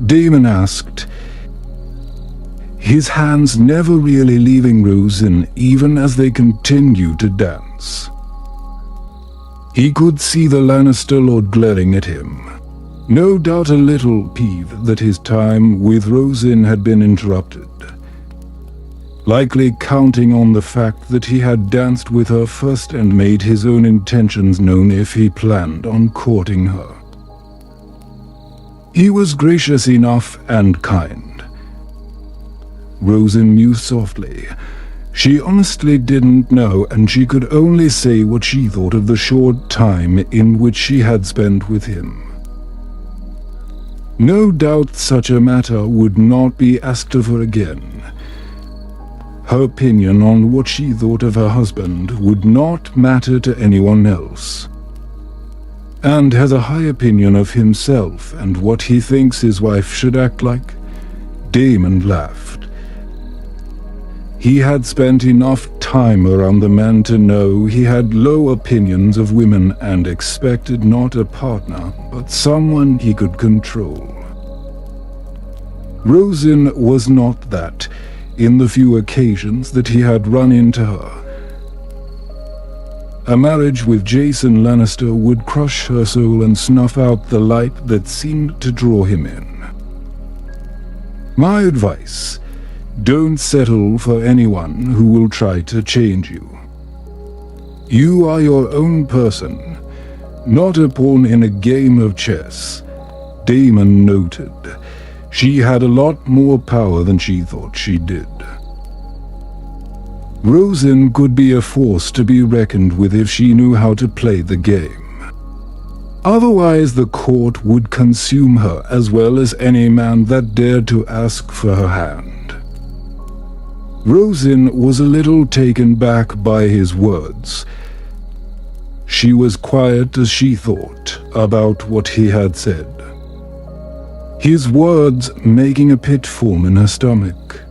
Daemon asked, his hands never really leaving Rosen even as they continued to dance. He could see the Lannister Lord glaring at him, no doubt a little peeved that his time with Rosen had been interrupted, likely counting on the fact that he had danced with her first and made his own intentions known if he planned on courting her. He was gracious enough and kind. Rosen mused softly. She honestly didn't know, and she could only say what she thought of the short time in which she had spent with him. No doubt such a matter would not be asked of her again. Her opinion on what she thought of her husband would not matter to anyone else, and has a high opinion of himself and what he thinks his wife should act like. Daemon laughed. He had spent enough time around the man to know he had low opinions of women and expected not a partner, but someone he could control. Rosen was not that, in the few occasions that he had run into her. A marriage with Jason Lannister would crush her soul and snuff out the light that seemed to draw him in. My advice: don't settle for anyone who will try to change you. You are your own person, not a pawn in a game of chess. Daemon noted. She had a lot more power than she thought she did. Rosen could be a force to be reckoned with if she knew how to play the game. Otherwise, the court would consume her as well as any man that dared to ask for her hand. Rosen was a little taken back by his words. She was quiet as she thought about what he had said, his words making a pit form in her stomach,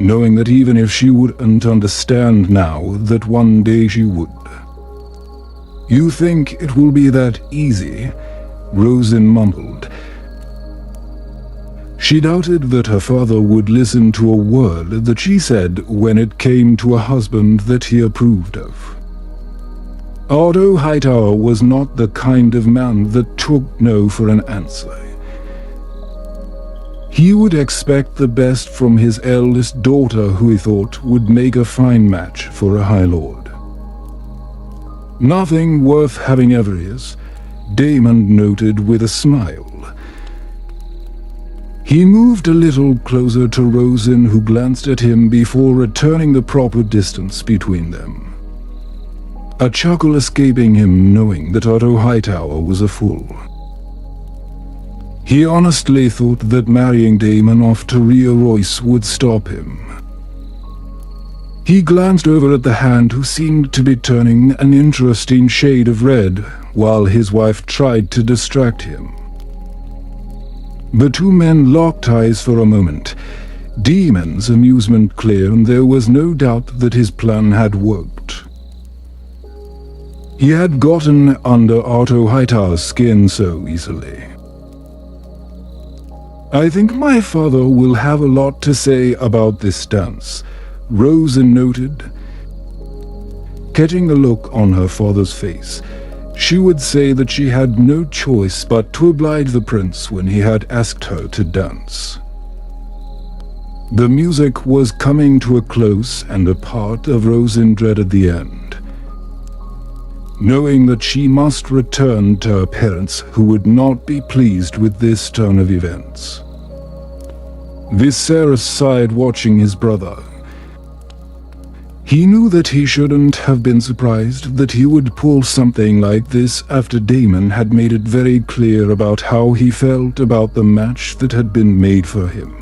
knowing that even if she wouldn't understand now, that one day she would. "You think it will be that easy?" Rosen mumbled. She doubted that her father would listen to a word that she said when it came to a husband that he approved of. Otto Hightower was not the kind of man that took no for an answer. He would expect the best from his eldest daughter, who he thought would make a fine match for a High Lord. Nothing worth having ever is, Daemon noted with a smile. He moved a little closer to Rosen, who glanced at him before returning the proper distance between them, a chuckle escaping him knowing that Otto Hightower was a fool. He honestly thought that marrying Daemon off to Rhea Royce would stop him. He glanced over at the hand, who seemed to be turning an interesting shade of red while his wife tried to distract him. The two men locked eyes for a moment, Daemon's amusement clear, and there was no doubt that his plan had worked. He had gotten under Otto Hightower's skin so easily. "I think my father will have a lot to say about this dance," Rosen noted. Catching the look on her father's face, she would say that she had no choice but to oblige the prince when he had asked her to dance. The music was coming to a close, and a part of Rosen dreaded the end, knowing that she must return to her parents, who would not be pleased with this turn of events. Viserys sighed, watching his brother. He knew that he shouldn't have been surprised that he would pull something like this after Daemon had made it very clear about how he felt about the match that had been made for him.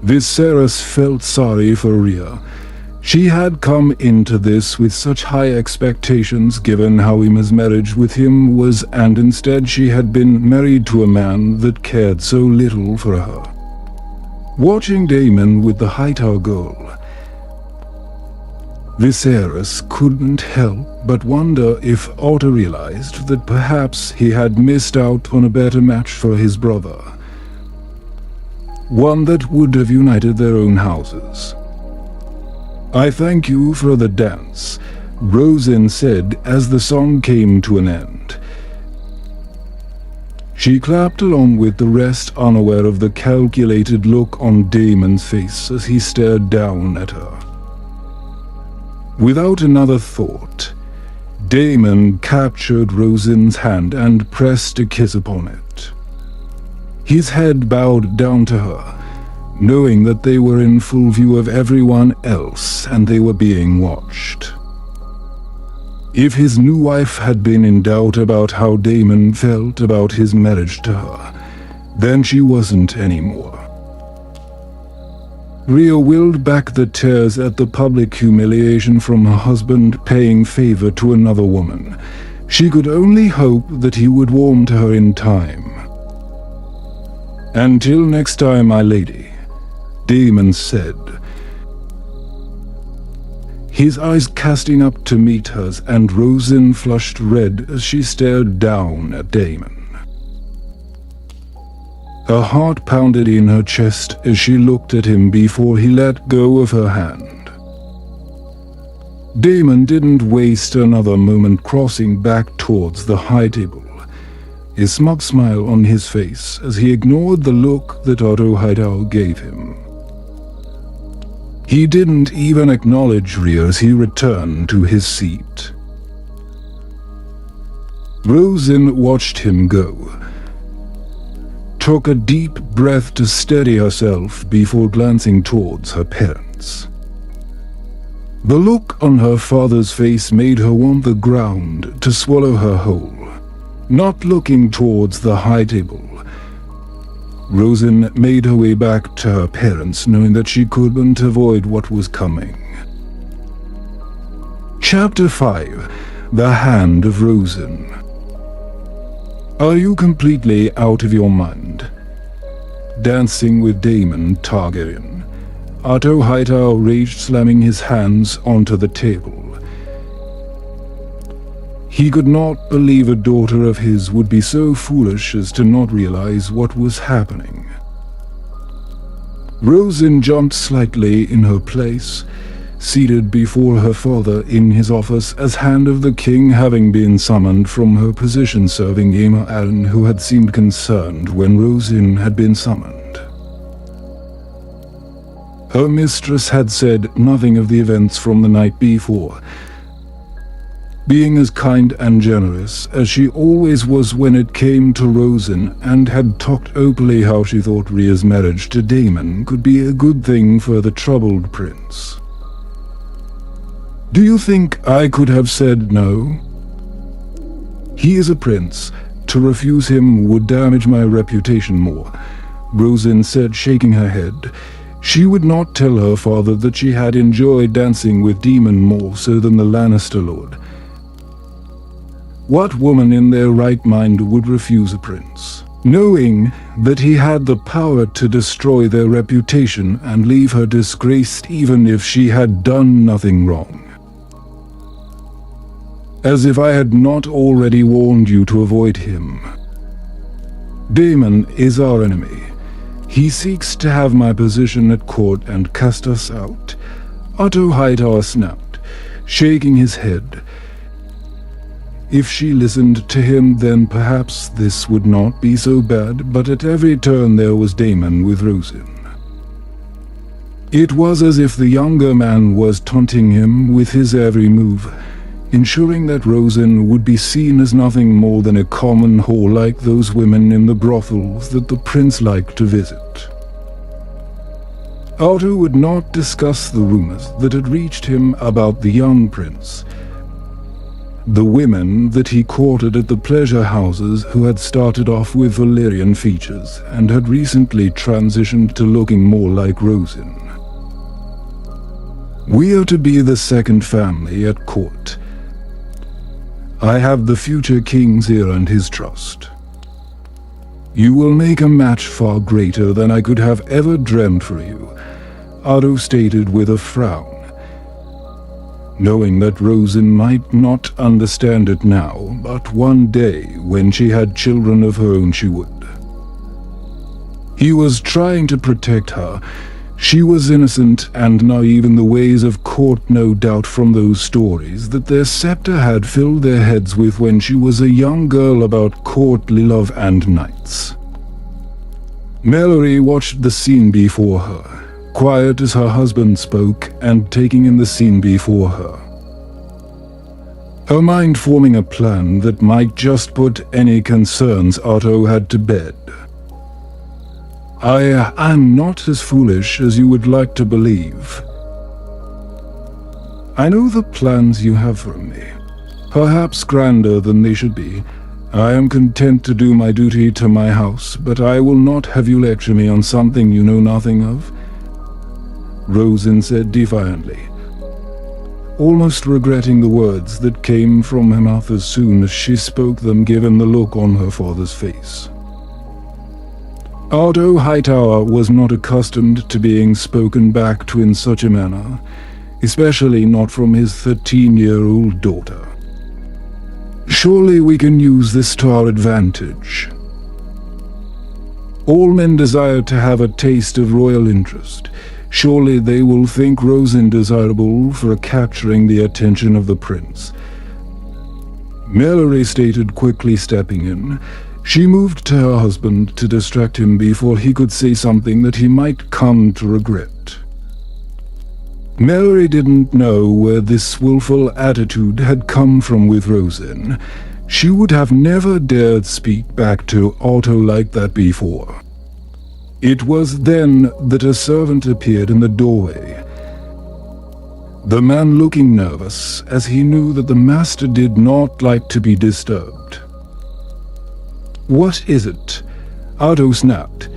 Viserys felt sorry for Rhea. She had come into this with such high expectations given how Emma's marriage with him was, and instead she had been married to a man that cared so little for her. Watching Daemon with the Hightower girl, Viserys couldn't help but wonder if Otto realized that perhaps he had missed out on a better match for his brother, one that would have united their own houses. "I thank you for the dance," Rosen said as the song came to an end. She clapped along with the rest, unaware of the calculated look on Daemon's face as he stared down at her. Without another thought, Daemon captured Rosen's hand and pressed a kiss upon it. His head bowed down to her, knowing that they were in full view of everyone else and they were being watched. If his new wife had been in doubt about how Daemon felt about his marriage to her, then she wasn't anymore. Rhea willed back the tears at the public humiliation from her husband paying favor to another woman. She could only hope that he would warm to her in time. "Until next time, my lady," Daemon said, his eyes casting up to meet hers, and Rosen flushed red as she stared down at Daemon. Her heart pounded in her chest as she looked at him before he let go of her hand. Daemon didn't waste another moment crossing back towards the high table, a smug smile on his face as he ignored the look that Otto Hightower gave him. He didn't even acknowledge Rhea as he returned to his seat. Rosen watched him go, took a deep breath to steady herself before glancing towards her parents. The look on her father's face made her want the ground to swallow her whole. Not looking towards the high table, Rosen made her way back to her parents, knowing that she couldn't avoid what was coming. Chapter 5. The Hand of Rosen. "Are you completely out of your mind?" Dancing with Daemon Targaryen, Otto Hightower raged, slamming his hands onto the table. He could not believe a daughter of his would be so foolish as to not realize what was happening. Rosen jumped slightly in her place, seated before her father in his office as Hand of the King, having been summoned from her position serving Aemma Allen, who had seemed concerned when Rosen had been summoned. Her mistress had said nothing of the events from the night before, being as kind and generous as she always was when it came to Rosen, and had talked openly how she thought Rhea's marriage to Daemon could be a good thing for the troubled prince. "Do you think I could have said no? He is a prince. To refuse him would damage my reputation more," Rosen said, shaking her head. She would not tell her father that she had enjoyed dancing with Daemon more so than the Lannister lord. What woman in their right mind would refuse a prince, knowing that he had the power to destroy their reputation and leave her disgraced even if she had done nothing wrong? As if I had not already warned you to avoid him. Daemon is our enemy. He seeks to have my position at court and cast us out, Otto Hightower snapped, shaking his head. If she listened to him, then perhaps this would not be so bad, but at every turn there was Daemon with Rosen. It was as if the younger man was taunting him with his every move, ensuring that Rosen would be seen as nothing more than a common whore like those women in the brothels that the prince liked to visit. Otto would not discuss the rumors that had reached him about the young prince, the women that he courted at the pleasure houses who had started off with Valyrian features and had recently transitioned to looking more like Rosen. We are to be the second family at court. I have the future king's ear and his trust. You will make a match far greater than I could have ever dreamed for you, Otto stated with a frown. knowing that Rosen might not understand it now, but one day, when she had children of her own, she would. He was trying to protect her. She was innocent and naive in the ways of court, no doubt, from those stories that their scepter had filled their heads with when she was a young girl about courtly love and knights. Mallory watched the scene before her, quiet as her husband spoke and taking in the scene before her. Her mind forming a plan that might just put any concerns Otto had to bed. I am not as foolish as you would like to believe. I know the plans you have for me, perhaps grander than they should be. I am content to do my duty to my house, but I will not have you lecture me on something you know nothing of, Rosen said defiantly, almost regretting the words that came from her mouth as soon as she spoke them, given the look on her father's face. Otto Hightower was not accustomed to being spoken back to in such a manner, especially not from his 13-year-old daughter. Surely we can use this to our advantage. All men desire to have a taste of royal interest. Surely they will think Rosen desirable for capturing the attention of the prince. Mallory stated, quickly stepping in. She moved to her husband to distract him before he could say something that he might come to regret. Mallory didn't know where this willful attitude had come from with Rosen. She would have never dared speak back to Otto like that before. It was then that a servant appeared in the doorway. The man looking nervous, as he knew that the master did not like to be disturbed. "What is it?" Otto snapped.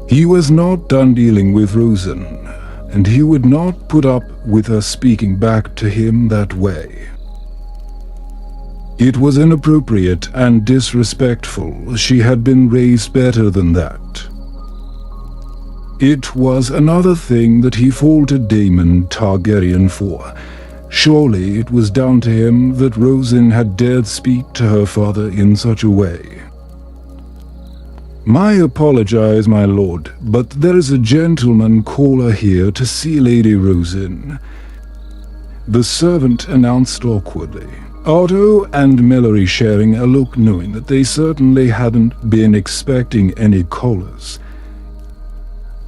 He was not done dealing with Rosen, and he would not put up with her speaking back to him that way. It was inappropriate and disrespectful. She had been raised better than that. It was another thing that he faulted Daemon Targaryen for. Surely it was down to him that Rosen had dared speak to her father in such a way. "I apologize, my lord, but there is a gentleman caller here to see Lady Rosen," the servant announced awkwardly. Otto and Mallory sharing a look, knowing that they certainly hadn't been expecting any callers,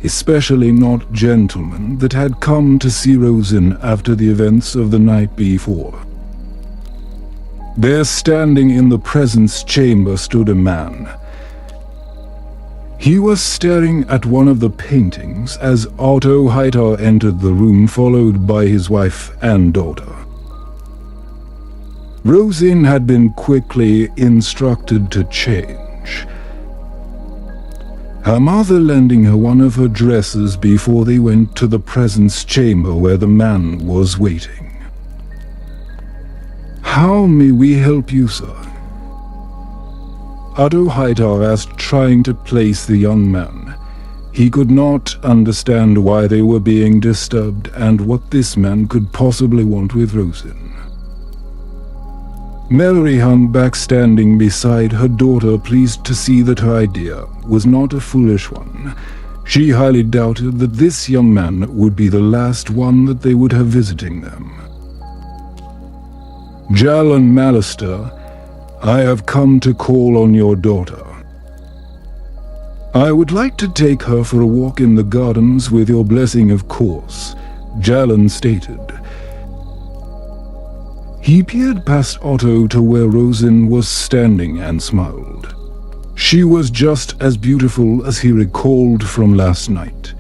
especially not gentlemen that had come to see Rosen after the events of the night before. There, standing in the presence chamber, stood a man. He was staring at one of the paintings as Otto Hightower entered the room, followed by his wife and daughter. Rosen had been quickly instructed to change, her mother lending her one of her dresses before they went to the presence chamber where the man was waiting. "How may we help you, sir?" Otto Hightower asked, trying to place the young man. He could not understand why they were being disturbed and what this man could possibly want with Rosen. Mallory hung back, standing beside her daughter, pleased to see that her idea was not a foolish one. She highly doubted that this young man would be the last one that they would have visiting them. "Jallan Mallister, I have come to call on your daughter. I would like to take her for a walk in the gardens with your blessing, of course," Jallan stated. He peered past Otto to where Rosen was standing and smiled. She was just as beautiful as he recalled from last night.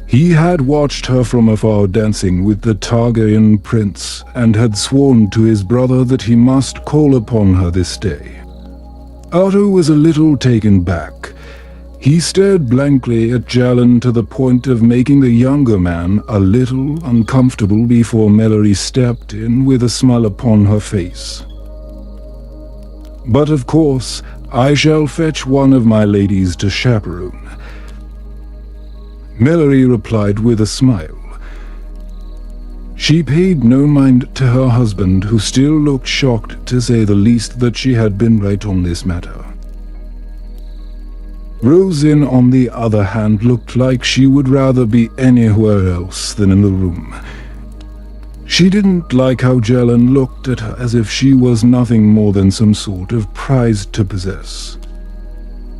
He had watched her from afar dancing with the Targaryen prince and had sworn to his brother that he must call upon her this day. Otto was a little taken back. He stared blankly at Jallan to the point of making the younger man a little uncomfortable before Mallory stepped in with a smile upon her face. "But of course, I shall fetch one of my ladies to chaperone," Mallory replied with a smile. She paid no mind to her husband, who still looked shocked, to say the least, that she had been right on this matter. Rosin, on the other hand, looked like she would rather be anywhere else than in the room. She didn't like how Jelen looked at her, as if she was nothing more than some sort of prize to possess.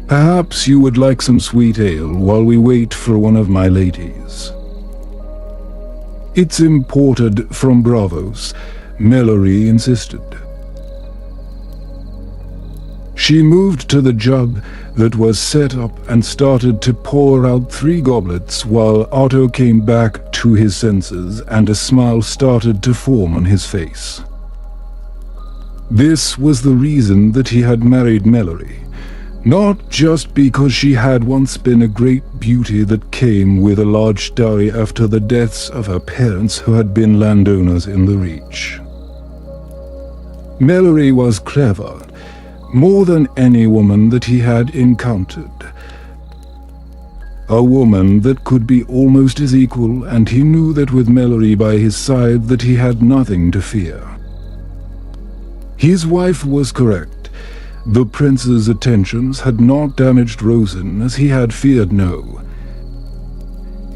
"Perhaps you would like some sweet ale while we wait for one of my ladies." "It's imported from Bravos," Mallory insisted. She moved to the jug that was set up and started to pour out 3 goblets, while Otto came back to his senses and a smile started to form on his face. This was the reason that he had married Mallory. Not just because she had once been a great beauty that came with a large dowry after the deaths of her parents, who had been landowners in the Reach. Mallory was clever, more than any woman that he had encountered. A woman that could be almost his equal, and he knew that with Mallory by his side that he had nothing to fear. His wife was correct. The prince's attentions had not damaged Rosin as he had feared, no.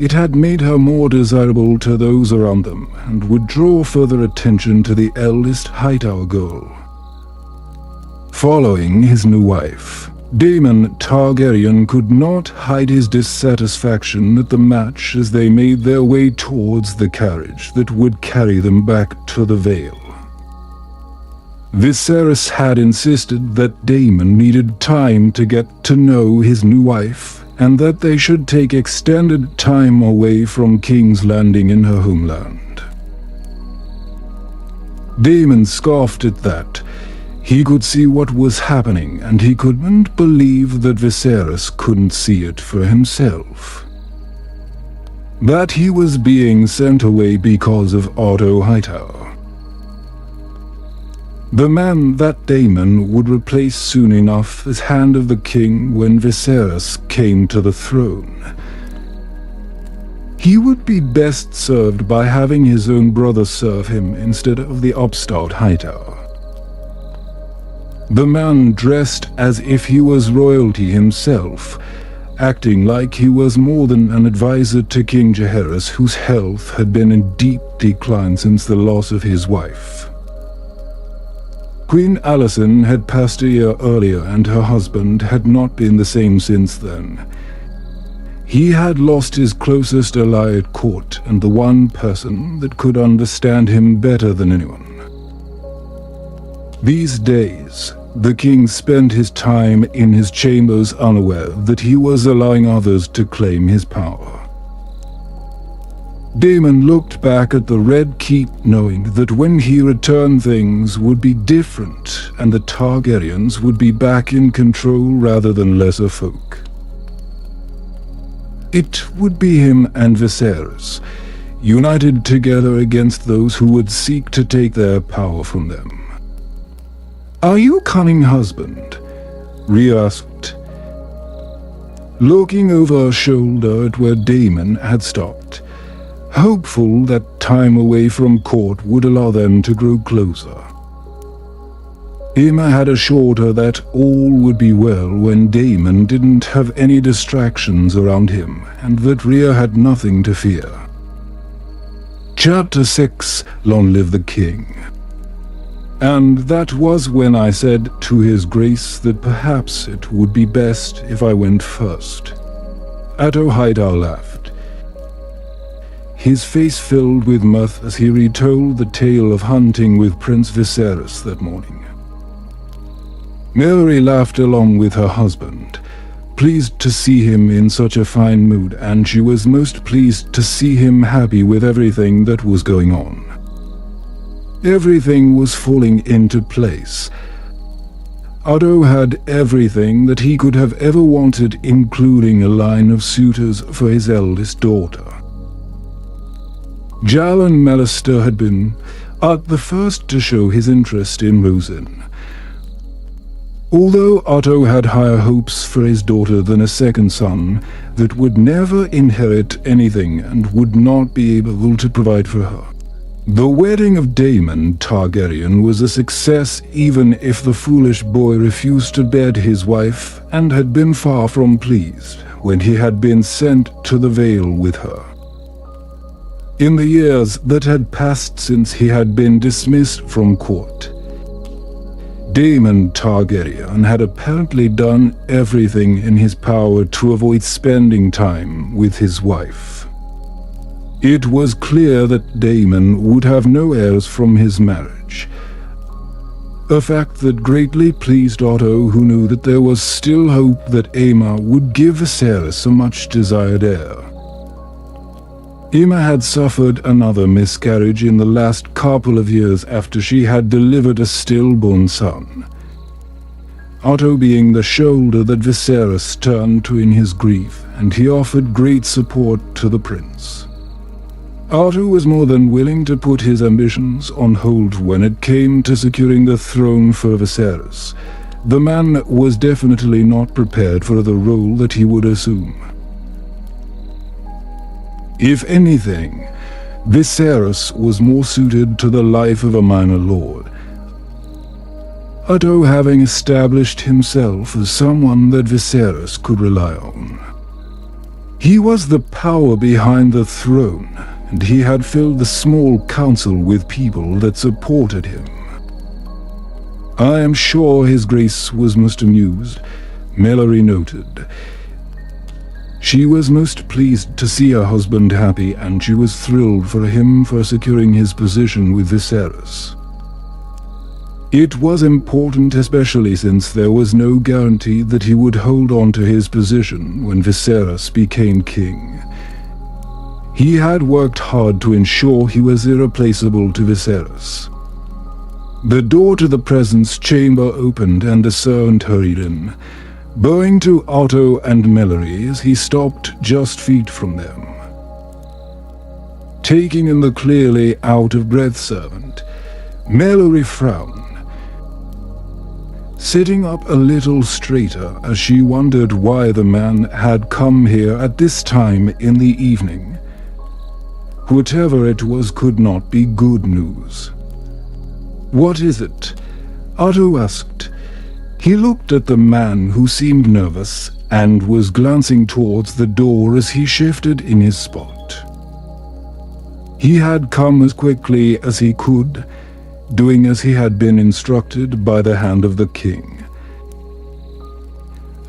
It had made her more desirable to those around them, and would draw further attention to the eldest Hightower girl. Following his new wife, Daemon Targaryen could not hide his dissatisfaction at the match as they made their way towards the carriage that would carry them back to the Vale. Viserys had insisted that Daemon needed time to get to know his new wife, and that they should take extended time away from King's Landing in her homeland. Daemon scoffed at that. He could see what was happening, and he couldn't believe that Viserys couldn't see it for himself. That he was being sent away because of Otto Hightower. The man that Daemon would replace soon enough as Hand of the King when Viserys came to the throne. He would be best served by having his own brother serve him instead of the upstart Hightower. The man dressed as if he was royalty himself, acting like he was more than an advisor to King Jaehaerys, whose health had been in deep decline since the loss of his wife. Queen Alicent had passed a year earlier, and her husband had not been the same since then. He had lost his closest ally at court, and the one person that could understand him better than anyone. These days, the king spent his time in his chambers, unaware that he was allowing others to claim his power. Daemon looked back at the Red Keep, knowing that when he returned things would be different, and the Targaryens would be back in control rather than lesser folk. It would be him and Viserys, united together against those who would seek to take their power from them. "Are you coming, husband?" Rhea asked, looking over her shoulder at where Daemon had stopped, hopeful that time away from court would allow them to grow closer. Emma had assured her that all would be well when Daemon didn't have any distractions around him, and that Rhea had nothing to fear. Chapter 6, Long Live the King. And that was when I said to his grace that perhaps it would be best if I went first. Atto Hightower laughed. His face filled with mirth as he retold the tale of hunting with Prince Viserys that morning. Mallory laughed along with her husband, pleased to see him in such a fine mood, and she was most pleased to see him happy with everything that was going on. Everything was falling into place. Otto had everything that he could have ever wanted, including a line of suitors for his eldest daughter. Jalan Mallister had been at the first to show his interest in Rosin. Although Otto had higher hopes for his daughter than a second son that would never inherit anything and would not be able to provide for her. The wedding of Daemon Targaryen was a success even if the foolish boy refused to bed his wife and had been far from pleased when he had been sent to the Vale with her. In the years that had passed since he had been dismissed from court, Daemon Targaryen had apparently done everything in his power to avoid spending time with his wife. It was clear that Daemon would have no heirs from his marriage, a fact that greatly pleased Otto, who knew that there was still hope that Aemma would give Viserys a much-desired heir. Aemma had suffered another miscarriage in the last couple of years after she had delivered a stillborn son, Otto being the shoulder that Viserys turned to in his grief, and he offered great support to the prince. Otto was more than willing to put his ambitions on hold when it came to securing the throne for Viserys. The man was definitely not prepared for the role that he would assume. If anything, Viserys was more suited to the life of a minor lord, Otto having established himself as someone that Viserys could rely on. He was the power behind the throne, and he had filled the small council with people that supported him. I am sure his grace was most amused, Mallory noted. She was most pleased to see her husband happy, and she was thrilled for him for securing his position with Viserys. It was important, especially since there was no guarantee that he would hold on to his position when Viserys became king. He had worked hard to ensure he was irreplaceable to Viserys. The door to the presence chamber opened and a servant hurried in, bowing to Otto and Mallory as he stopped just feet from them. Taking in the clearly out-of-breath servant, Mallory frowned, sitting up a little straighter as she wondered why the man had come here at this time in the evening. Whatever it was could not be good news. "What is it?" Otto asked. He looked at the man, who seemed nervous and was glancing towards the door as he shifted in his spot. He had come as quickly as he could, doing as he had been instructed by the hand of the king.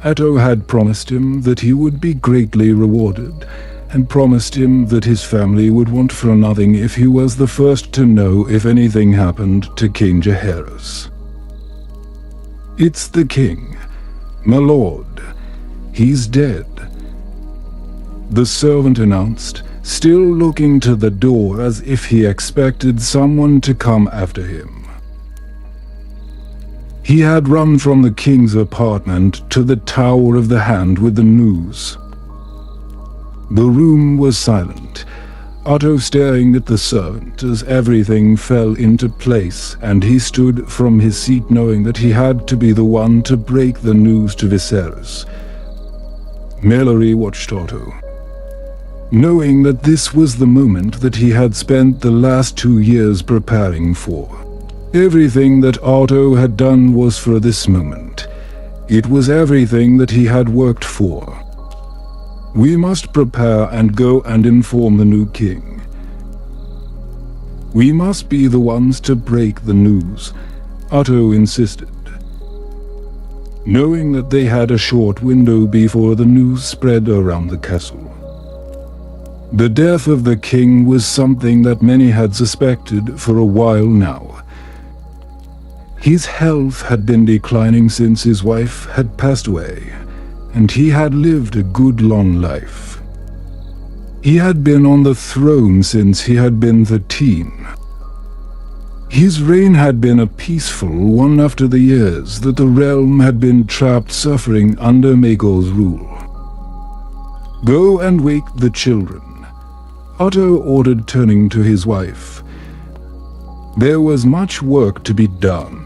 Otto had promised him that he would be greatly rewarded, and promised him that his family would want for nothing if he was the first to know if anything happened to King Jaehaerys. "It's the king, my lord. He's dead," the servant announced, still looking to the door as if he expected someone to come after him. He had run from the king's apartment to the Tower of the Hand with the news. The room was silent, Otto staring at the servant as everything fell into place, and he stood from his seat knowing that he had to be the one to break the news to Viserys. Mallory watched Otto, knowing that this was the moment that he had spent the last 2 years preparing for. Everything that Otto had done was for this moment. It was everything that he had worked for. "We must prepare and go and inform the new king. We must be the ones to break the news," Otto insisted, knowing that they had a short window before the news spread around the castle. The death of the king was something that many had suspected for a while now. His health had been declining since his wife had passed away, and he had lived a good long life. He had been on the throne since he had been 13. His reign had been a peaceful one after the years that the realm had been trapped suffering under Maegor's rule. "Go and wake the children," Otto ordered, turning to his wife. There was much work to be done,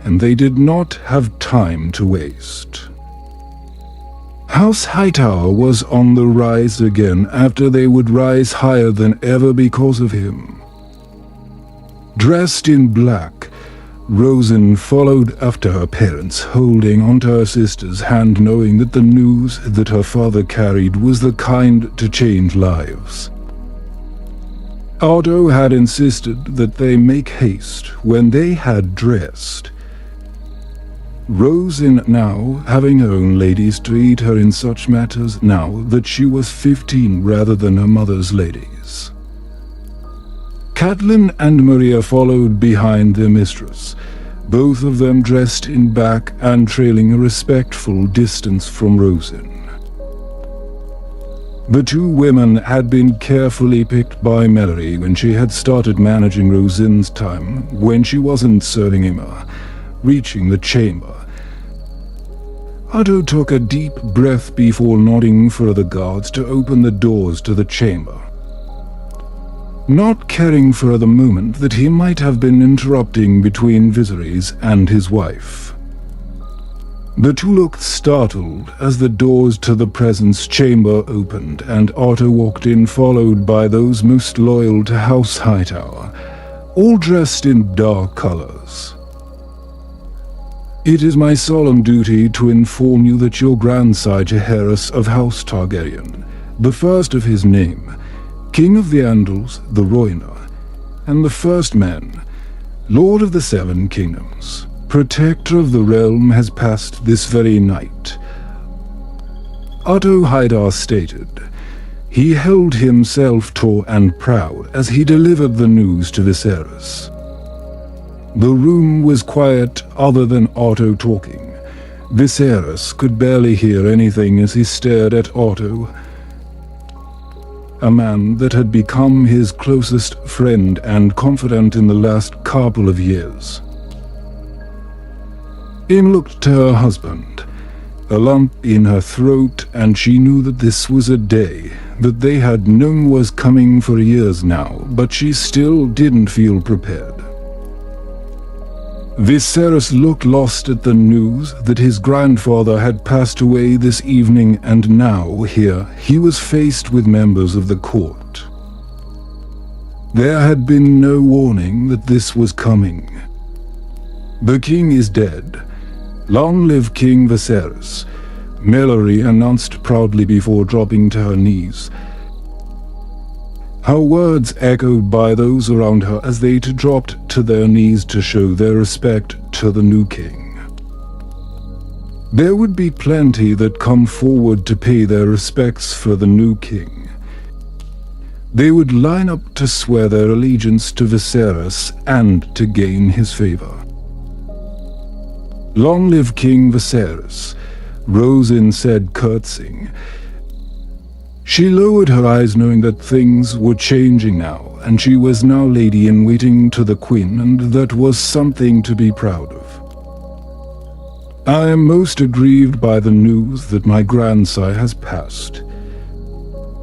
and they did not have time to waste. House Hightower was on the rise again after they would rise higher than ever because of him. Dressed in black, Rosen followed after her parents, holding onto her sister's hand, knowing that the news that her father carried was the kind to change lives. Otto had insisted that they make haste when they had dressed. Rosen now having her own ladies to aid her in such matters now that she was 15 rather than her mother's ladies. Catelyn and Maria followed behind their mistress, both of them dressed in black and trailing a respectful distance from Rosen. The two women had been carefully picked by Mallory when she had started managing Rosen's time, when she wasn't serving him. Reaching the chamber, Otto took a deep breath before nodding for the guards to open the doors to the chamber, not caring for the moment that he might have been interrupting between Viserys and his wife. The two looked startled as the doors to the presence chamber opened and Otto walked in, followed by those most loyal to House Hightower, all dressed in dark colors. It is my solemn duty to inform you that your grandsire Jaehaerys of House Targaryen, the first of his name, King of the Andals, the Rhoynar, and the First Man, Lord of the Seven Kingdoms, Protector of the Realm, has passed this very night. Otto Hightower stated. He held himself tall and proud as he delivered the news to Viserys. The room was quiet other than Otto talking. Viserys could barely hear anything as he stared at Otto, a man that had become his closest friend and confidant in the last couple of years. Im looked to her husband, a lump in her throat, and she knew that this was a day that they had known was coming for years now, but she still didn't feel prepared. Viserys looked lost at the news that his grandfather had passed away this evening, and now here he was faced with members of the court. There had been no warning that this was coming. The king is dead. Long live King Viserys, Mallory announced proudly before dropping to her knees. Her words echoed by those around her as they too dropped to their knees to show their respect to the new king. There would be plenty that come forward to pay their respects for the new king. They would line up to swear their allegiance to Viserys and to gain his favor. Long live King Viserys, Rosen said, curtsying. She lowered her eyes, knowing that things were changing now, and she was now lady-in-waiting to the queen, and that was something to be proud of. I am most aggrieved by the news that my grandsire has passed.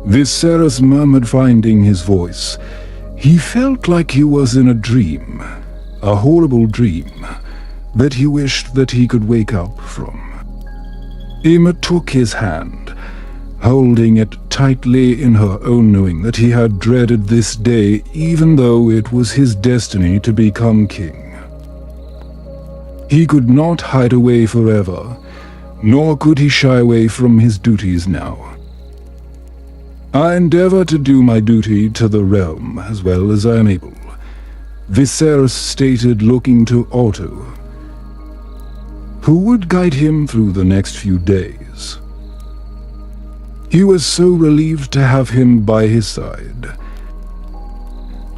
Viserys murmured, finding his voice. He felt like he was in a dream, a horrible dream, that he wished that he could wake up from. Emma took his hand, holding it tightly in her own, knowing that he had dreaded this day, even though it was his destiny to become king. He could not hide away forever, nor could he shy away from his duties now. I endeavor to do my duty to the realm as well as I am able, Viserys stated, looking to Otto, who would guide him through the next few days. He was so relieved to have him by his side.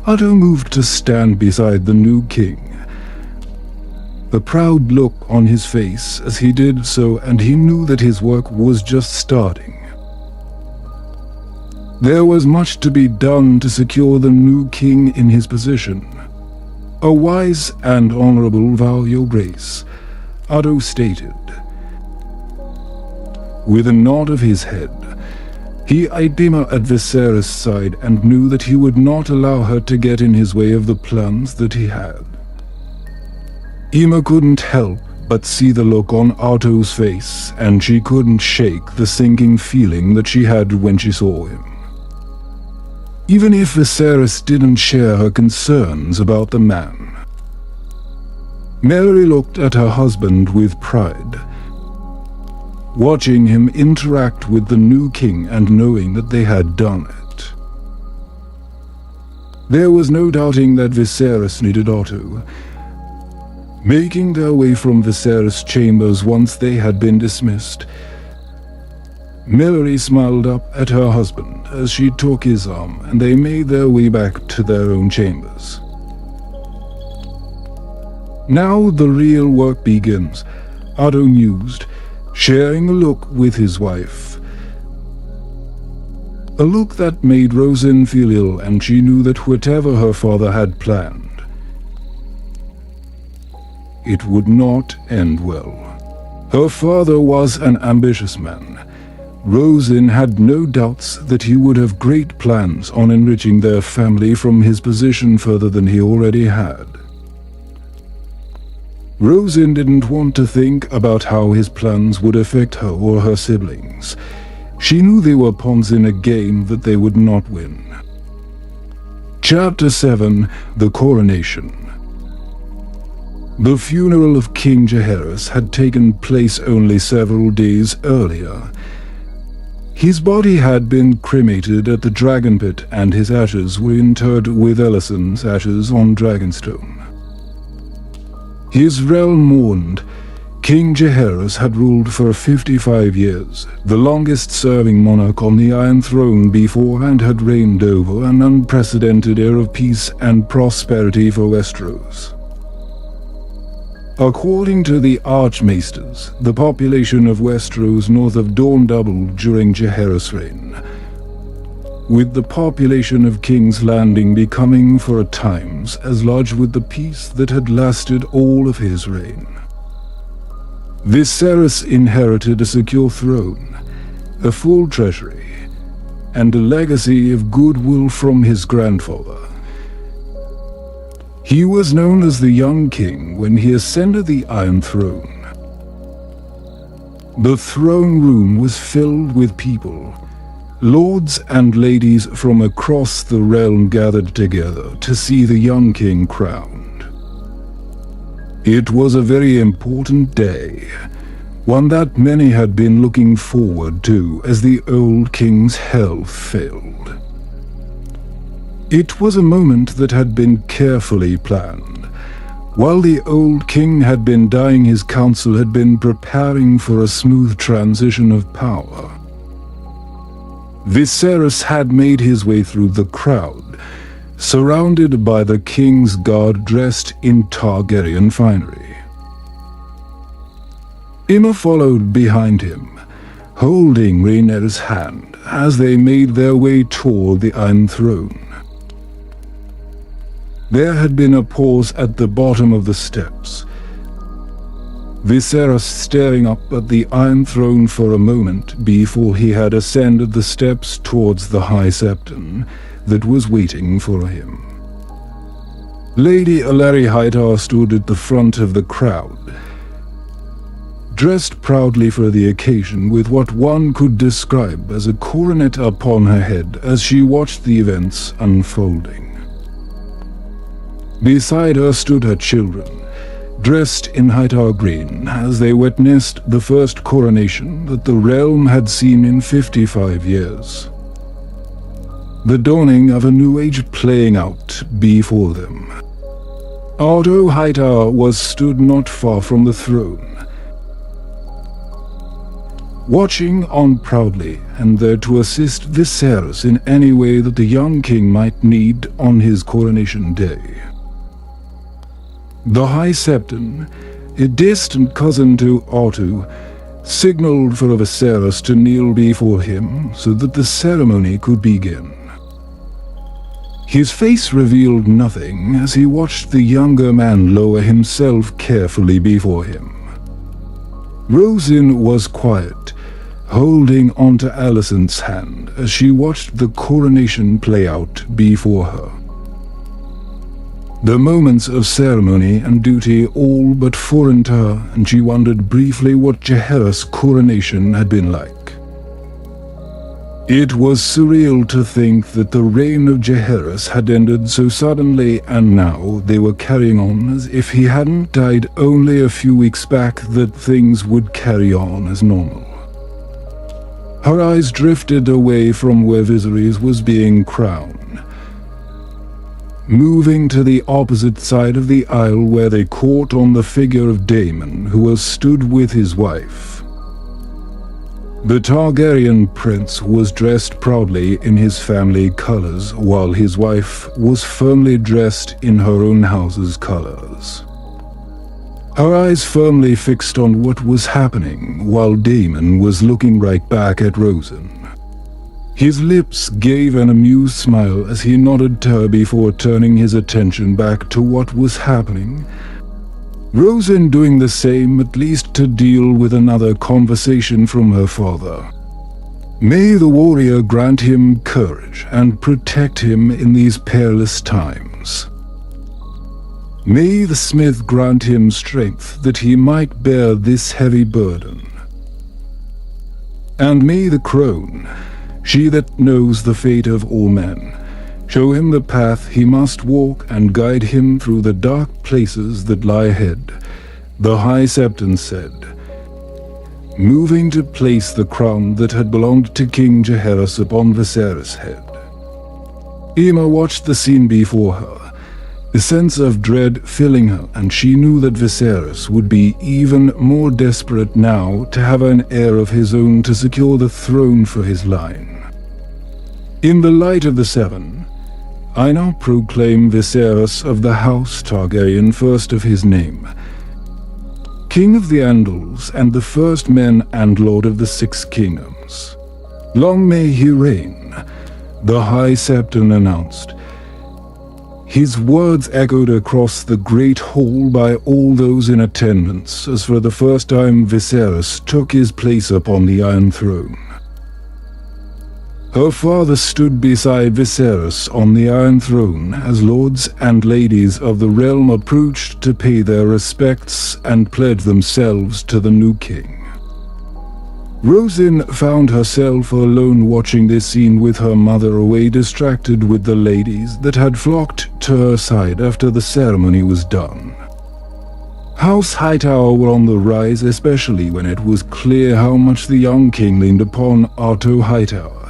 Otto moved to stand beside the new king, the proud look on his face as he did so, and he knew that his work was just starting. There was much to be done to secure the new king in his position. A wise and honorable vow, your grace, Otto stated. With a nod of his head, he eyed Emma at Viserys' side and knew that he would not allow her to get in his way of the plans that he had. Emma couldn't help but see the look on Otto's face, and she couldn't shake the sinking feeling that she had when she saw him. even if Viserys didn't share her concerns about the man. Mary looked at her husband with pride, watching him interact with the new king and knowing that they had done it. There was no doubting that Viserys needed Otto. Making their way from Viserys' chambers once they had been dismissed, Mary smiled up at her husband as she took his arm, and they made their way back to their own chambers. Now the real work begins, Otto mused, sharing a look with his wife. A look that made Rosalind feel ill, and she knew that whatever her father had planned, it would not end well. Her father was an ambitious man. Rosin had no doubts that he would have great plans on enriching their family from his position further than he already had. Rosin didn't want to think about how his plans would affect her or her siblings. She knew they were pawns in a game that they would not win. Chapter 7: The Coronation. The funeral of King Jaehaerys had taken place only several days earlier. His body had been cremated at the Dragon Pit, and his ashes were interred with Elison's ashes on Dragonstone. His realm mourned. King Jaehaerys had ruled for 55 years, the longest-serving monarch on the Iron Throne before, and had reigned over an unprecedented era of peace and prosperity for Westeros. According to the Archmaesters, the population of Westeros north of Dawn doubled during Jaehaerys' reign, with the population of King's Landing becoming for a times as large with the peace that had lasted all of his reign. Viserys inherited a secure throne, a full treasury, and a legacy of goodwill from his grandfather. He was known as the Young King when he ascended the Iron Throne. The throne room was filled with people. Lords and ladies from across the realm gathered together to see the young king crowned. It was a very important day, one that many had been looking forward to as the old king's health failed. It was a moment that had been carefully planned. While the old king had been dying, his council had been preparing for a smooth transition of power. Viserys had made his way through the crowd, surrounded by the king's guard dressed in Targaryen finery. Aemma followed behind him, holding Rhaenyra's hand as they made their way toward the Iron Throne. There had been a pause at the bottom of the steps, Viserys staring up at the Iron Throne for a moment before he had ascended the steps towards the High Septon that was waiting for him. Lady Aleri Hightower stood at the front of the crowd, dressed proudly for the occasion with what one could describe as a coronet upon her head as she watched the events unfolding. Beside her stood her children, dressed in Hightower green, as they witnessed the first coronation that the realm had seen in 55 years. The dawning of a new age playing out before them. Otto Hightower stood not far from the throne, watching on proudly and there to assist Viserys in any way that the young king might need on his coronation day. The High Septon, a distant cousin to Otto, signaled for Viserys to kneel before him so that the ceremony could begin. His face revealed nothing as he watched the younger man lower himself carefully before him. Rosin was quiet, holding onto Alicent's hand as she watched the coronation play out before her. The moments of ceremony and duty all but foreign to her, and she wondered briefly what Jaehaerys' coronation had been like. It was surreal to think that the reign of Jaehaerys had ended so suddenly, and now they were carrying on as if he hadn't died only a few weeks back, that things would carry on as normal. Her eyes drifted away from where Viserys was being crowned, moving to the opposite side of the aisle where they caught on the figure of Daemon, who was stood with his wife. The Targaryen prince was dressed proudly in his family colors, while his wife was firmly dressed in her own house's colors. Her eyes firmly fixed on what was happening, while Daemon was looking right back at Rosen. His lips gave an amused smile as he nodded to her before turning his attention back to what was happening, Rosen doing the same, at least to deal with another conversation from her father. May the warrior grant him courage and protect him in these perilous times. May the smith grant him strength that he might bear this heavy burden. And may the crone, she that knows the fate of all men, show him the path he must walk and guide him through the dark places that lie ahead, the High Septon said, moving to place the crown that had belonged to King Jaehaerys upon Viserys' head. Aemma watched the scene before her, a sense of dread filling her, and she knew that Viserys would be even more desperate now to have an heir of his own to secure the throne for his line. In the light of the Seven, I now proclaim Viserys of the House Targaryen, first of his name, King of the Andals and the first men and Lord of the Six Kingdoms. Long may he reign, the High Septon announced. His words echoed across the great hall by all those in attendance as for the first time Viserys took his place upon the Iron Throne. Her father stood beside Viserys on the Iron Throne as lords and ladies of the realm approached to pay their respects and pledge themselves to the new king. Rosen found herself alone watching this scene with her mother away, distracted with the ladies that had flocked to her side after the ceremony was done. House Hightower were on the rise, especially when it was clear how much the young king leaned upon Otto Hightower.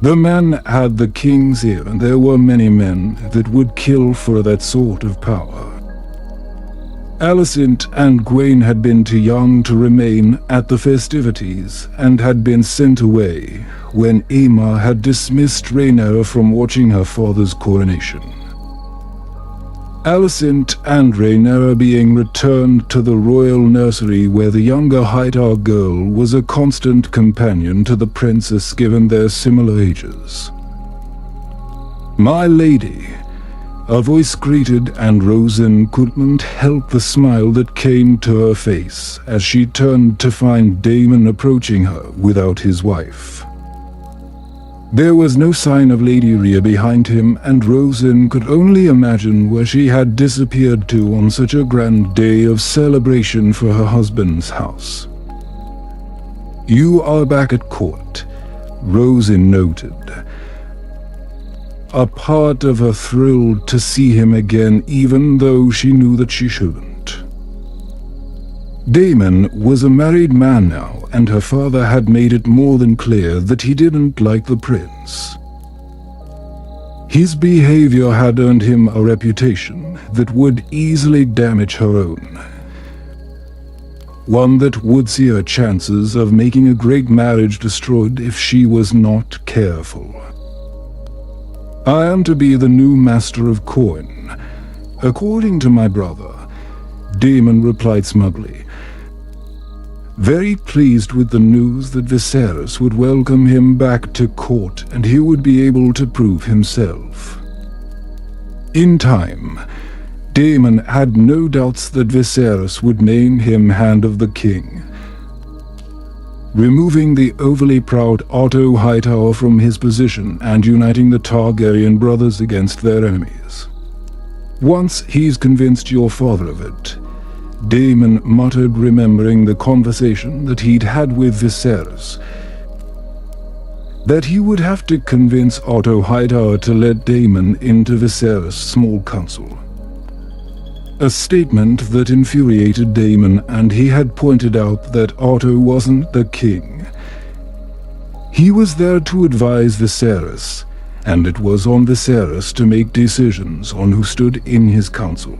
The man had the king's ear, and there were many men that would kill for that sort of power. Alicent and Gwaine had been too young to remain at the festivities and had been sent away when Aemma had dismissed Rhaenyra from watching her father's coronation. Alicent and Rhaenyra being returned to the royal nursery where the younger Hightower girl was a constant companion to the princess given their similar ages. "My lady," a voice greeted, and Rosen couldn't help the smile that came to her face as she turned to find Daemon approaching her without his wife. There was no sign of Lady Rhea behind him, and Rosen could only imagine where she had disappeared to on such a grand day of celebration for her husband's house. "You are back at court," Rosen noted, a part of her thrilled to see him again, even though she knew that she shouldn't. Daemon was a married man now, and her father had made it more than clear that he didn't like the prince. His behavior had earned him a reputation that would easily damage her own. One that would see her chances of making a great marriage destroyed if she was not careful. "I am to be the new master of coin, according to my brother," Daemon replied smugly, very pleased with the news that Viserys would welcome him back to court and he would be able to prove himself. In time, Daemon had no doubts that Viserys would name him Hand of the King, removing the overly proud Otto Hightower from his position and uniting the Targaryen brothers against their enemies. "Once he's convinced your father of it," Daemon muttered, remembering the conversation that he'd had with Viserys. that he would have to convince Otto Hightower to let Daemon into Viserys' small council. A statement that infuriated Daemon, and he had pointed out that Otto wasn't the king. He was there to advise Viserys, and it was on Viserys to make decisions on who stood in his council.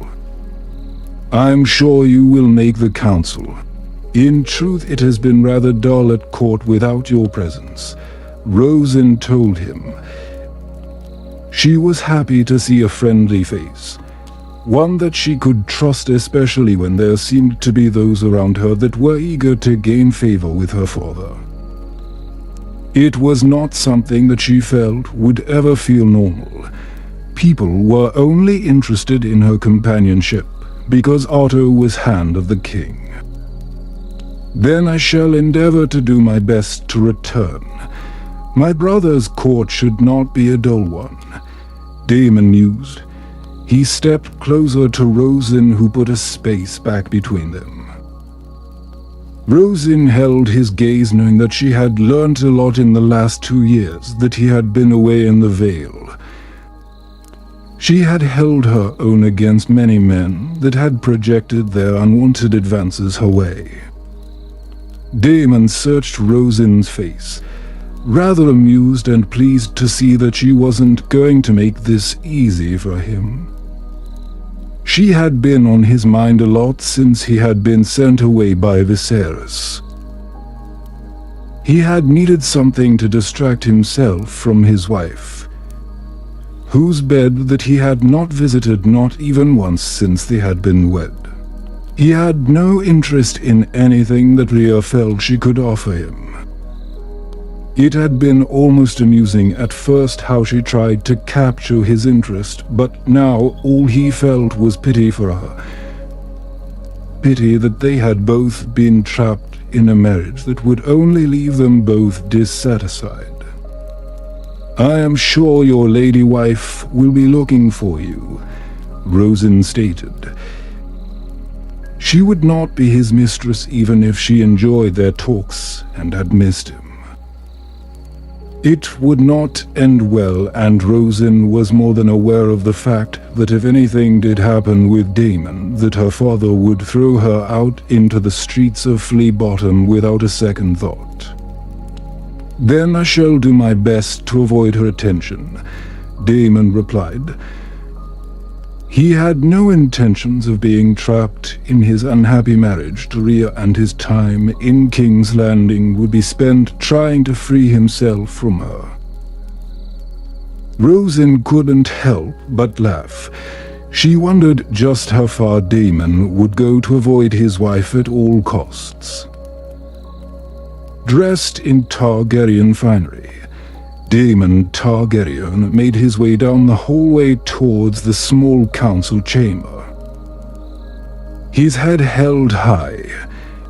I'm sure you will make the council. In truth, it has been rather dull at court without your presence, Rosen told him. She was happy to see a friendly face, one that she could trust, especially when there seemed to be those around her that were eager to gain favor with her father. It was not something that she felt would ever feel normal. People were only interested in her companionship because Otto was hand of the king. Then I shall endeavor to do my best to return. My brother's court should not be a dull one, Daemon mused. He stepped closer to Rosen, who put a space back between them. Rosen held his gaze, knowing that she had learned a lot in the last 2 years that he had been away in the Vale. She had held her own against many men that had projected their unwanted advances her way. Daemon searched Rosen's face, rather amused and pleased to see that she wasn't going to make this easy for him. She had been on his mind a lot since he had been sent away by Viserys. He had needed something to distract himself from his wife, whose bed that he had not visited not even once since they had been wed. He had no interest in anything that Rhea felt she could offer him. It had been almost amusing at first how she tried to capture his interest, but now all he felt was pity for her. Pity that they had both been trapped in a marriage that would only leave them both dissatisfied. I am sure your lady wife will be looking for you, Rosen stated. She would not be his mistress even if she enjoyed their talks and had missed him. It would not end well, and Rosen was more than aware of the fact that if anything did happen with Daemon, that her father would throw her out into the streets of Flea Bottom without a second thought. Then I shall do my best to avoid her attention, Daemon replied. He had no intentions of being trapped in his unhappy marriage to Rhea, and his time in King's Landing would be spent trying to free himself from her. Rosen couldn't help but laugh. She wondered just how far Daemon would go to avoid his wife at all costs. Dressed in Targaryen finery, Daemon Targaryen made his way down the hallway towards the small council chamber. His head held high,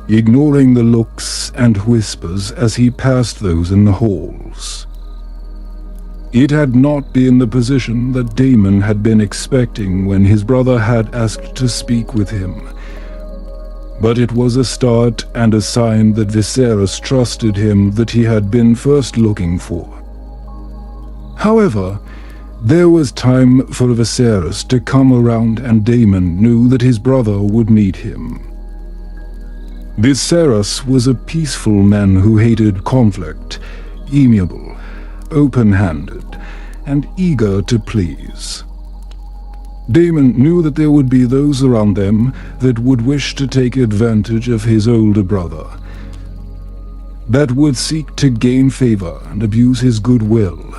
ignoring the looks and whispers as he passed those in the halls. It had not been the position that Daemon had been expecting when his brother had asked to speak with him, but it was a start and a sign that Viserys trusted him that he had been first looking for. However, there was time for Viserys to come around, and Daemon knew that his brother would meet him. Viserys was a peaceful man who hated conflict, amiable, open-handed, and eager to please. Daemon knew that there would be those around them that would wish to take advantage of his older brother, that would seek to gain favor and abuse his goodwill,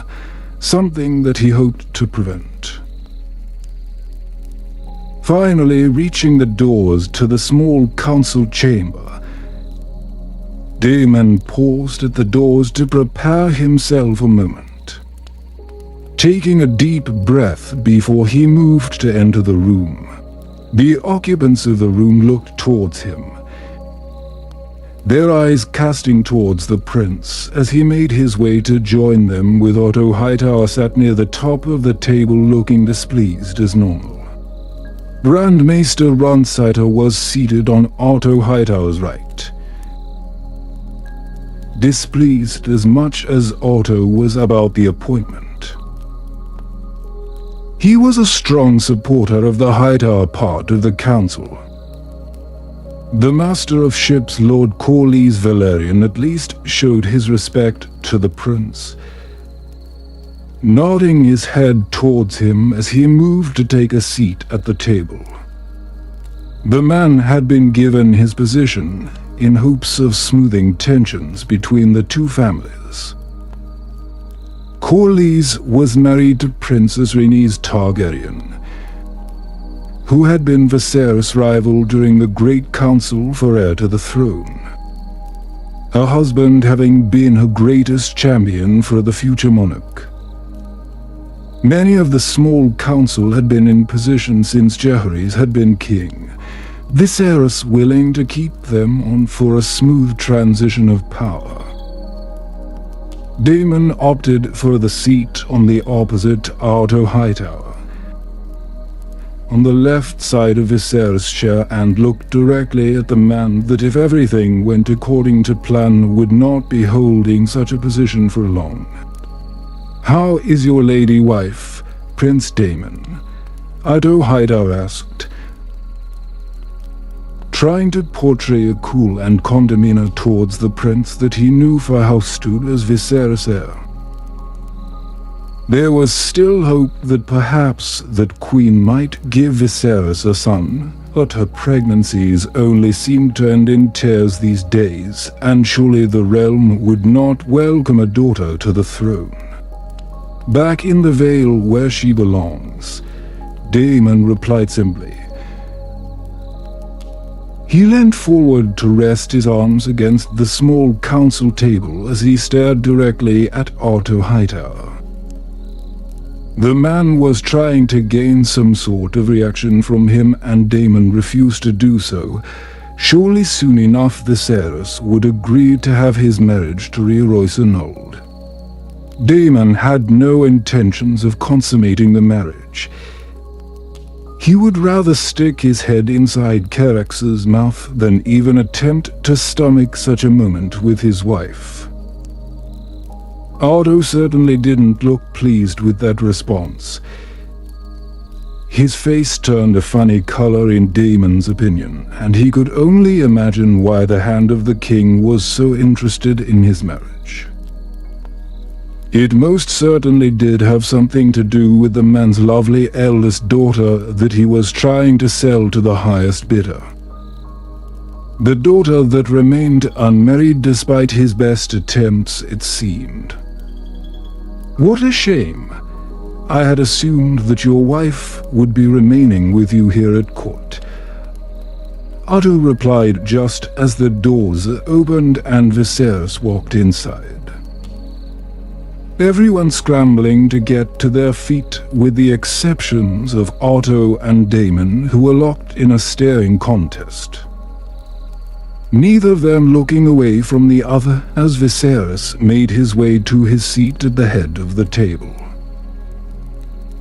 something that he hoped to prevent. Finally reaching the doors to the small council chamber, Daemon paused at the doors to prepare himself a moment, taking a deep breath before he moved to enter the room. The occupants of the room looked towards him, their eyes casting towards the prince as he made his way to join them, with Otto Hightower sat near the top of the table looking displeased as normal. Grand Maester Ronsighter was seated on Otto Hightower's right. displeased as much as Otto was about the appointment. He was a strong supporter of the Hightower part of the council. The Master of Ships, Lord Corlys Valerian, at least showed his respect to the prince, nodding his head towards him as he moved to take a seat at the table. The man had been given his position in hopes of smoothing tensions between the two families. Corlys was married to Princess Rhaenys Targaryen, who had been Viserys' rival during the Great Council for heir to the throne, her husband having been her greatest champion for the future monarch. Many of the small council had been in position since Jaehaerys had been king, Viserys willing to keep them on for a smooth transition of power. Daemon opted for the seat on the opposite Otto Hightower, on the left side of Viserys' chair, and looked directly at the man that, if everything went according to plan, would not be holding such a position for long. "How is your lady wife, Prince Daemon?" Otto Hightower asked, trying to portray a cool and calm demeanor towards the prince that he knew for how stood as Viserys' heir. There was still hope that perhaps that Queen might give Viserys a son, but her pregnancies only seemed to end in tears these days, and surely the realm would not welcome a daughter to the throne. "Back in the Vale where she belongs," Daemon replied simply. He leant forward to rest his arms against the small council table as he stared directly at Otto Hightower. The man was trying to gain some sort of reaction from him, and Daemon refused to do so. Surely soon enough Viserys would agree to have his marriage to Rhaeroys annulled. Daemon had no intentions of consummating the marriage. He would rather stick his head inside Carax's mouth than even attempt to stomach such a moment with his wife. Otto certainly didn't look pleased with that response. His face turned a funny color in Daemon's opinion, and he could only imagine why the Hand of the King was so interested in his marriage. It most certainly did have something to do with the man's lovely eldest daughter that he was trying to sell to the highest bidder. The daughter that remained unmarried despite his best attempts, it seemed. "What a shame. I had assumed that your wife would be remaining with you here at court," Otto replied just as the doors opened and Viserys walked inside. Everyone scrambling to get to their feet with the exceptions of Otto and Daemon, who were locked in a staring contest. Neither of them looking away from the other as Viserys made his way to his seat at the head of the table.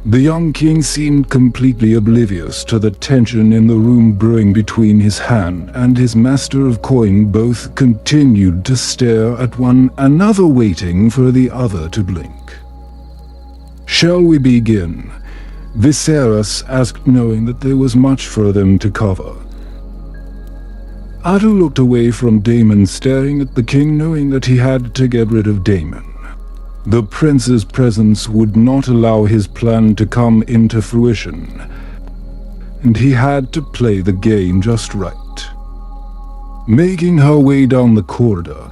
The young king seemed completely oblivious to the tension in the room brewing between his hand and his master of coin. Both continued to stare at one another, waiting for the other to blink. "Shall we begin?" Viserys asked, knowing that there was much for them to cover. Otto looked away from Daemon, staring at the king, knowing that he had to get rid of Daemon. The prince's presence would not allow his plan to come into fruition, and he had to play the game just right. Making her way down the corridor,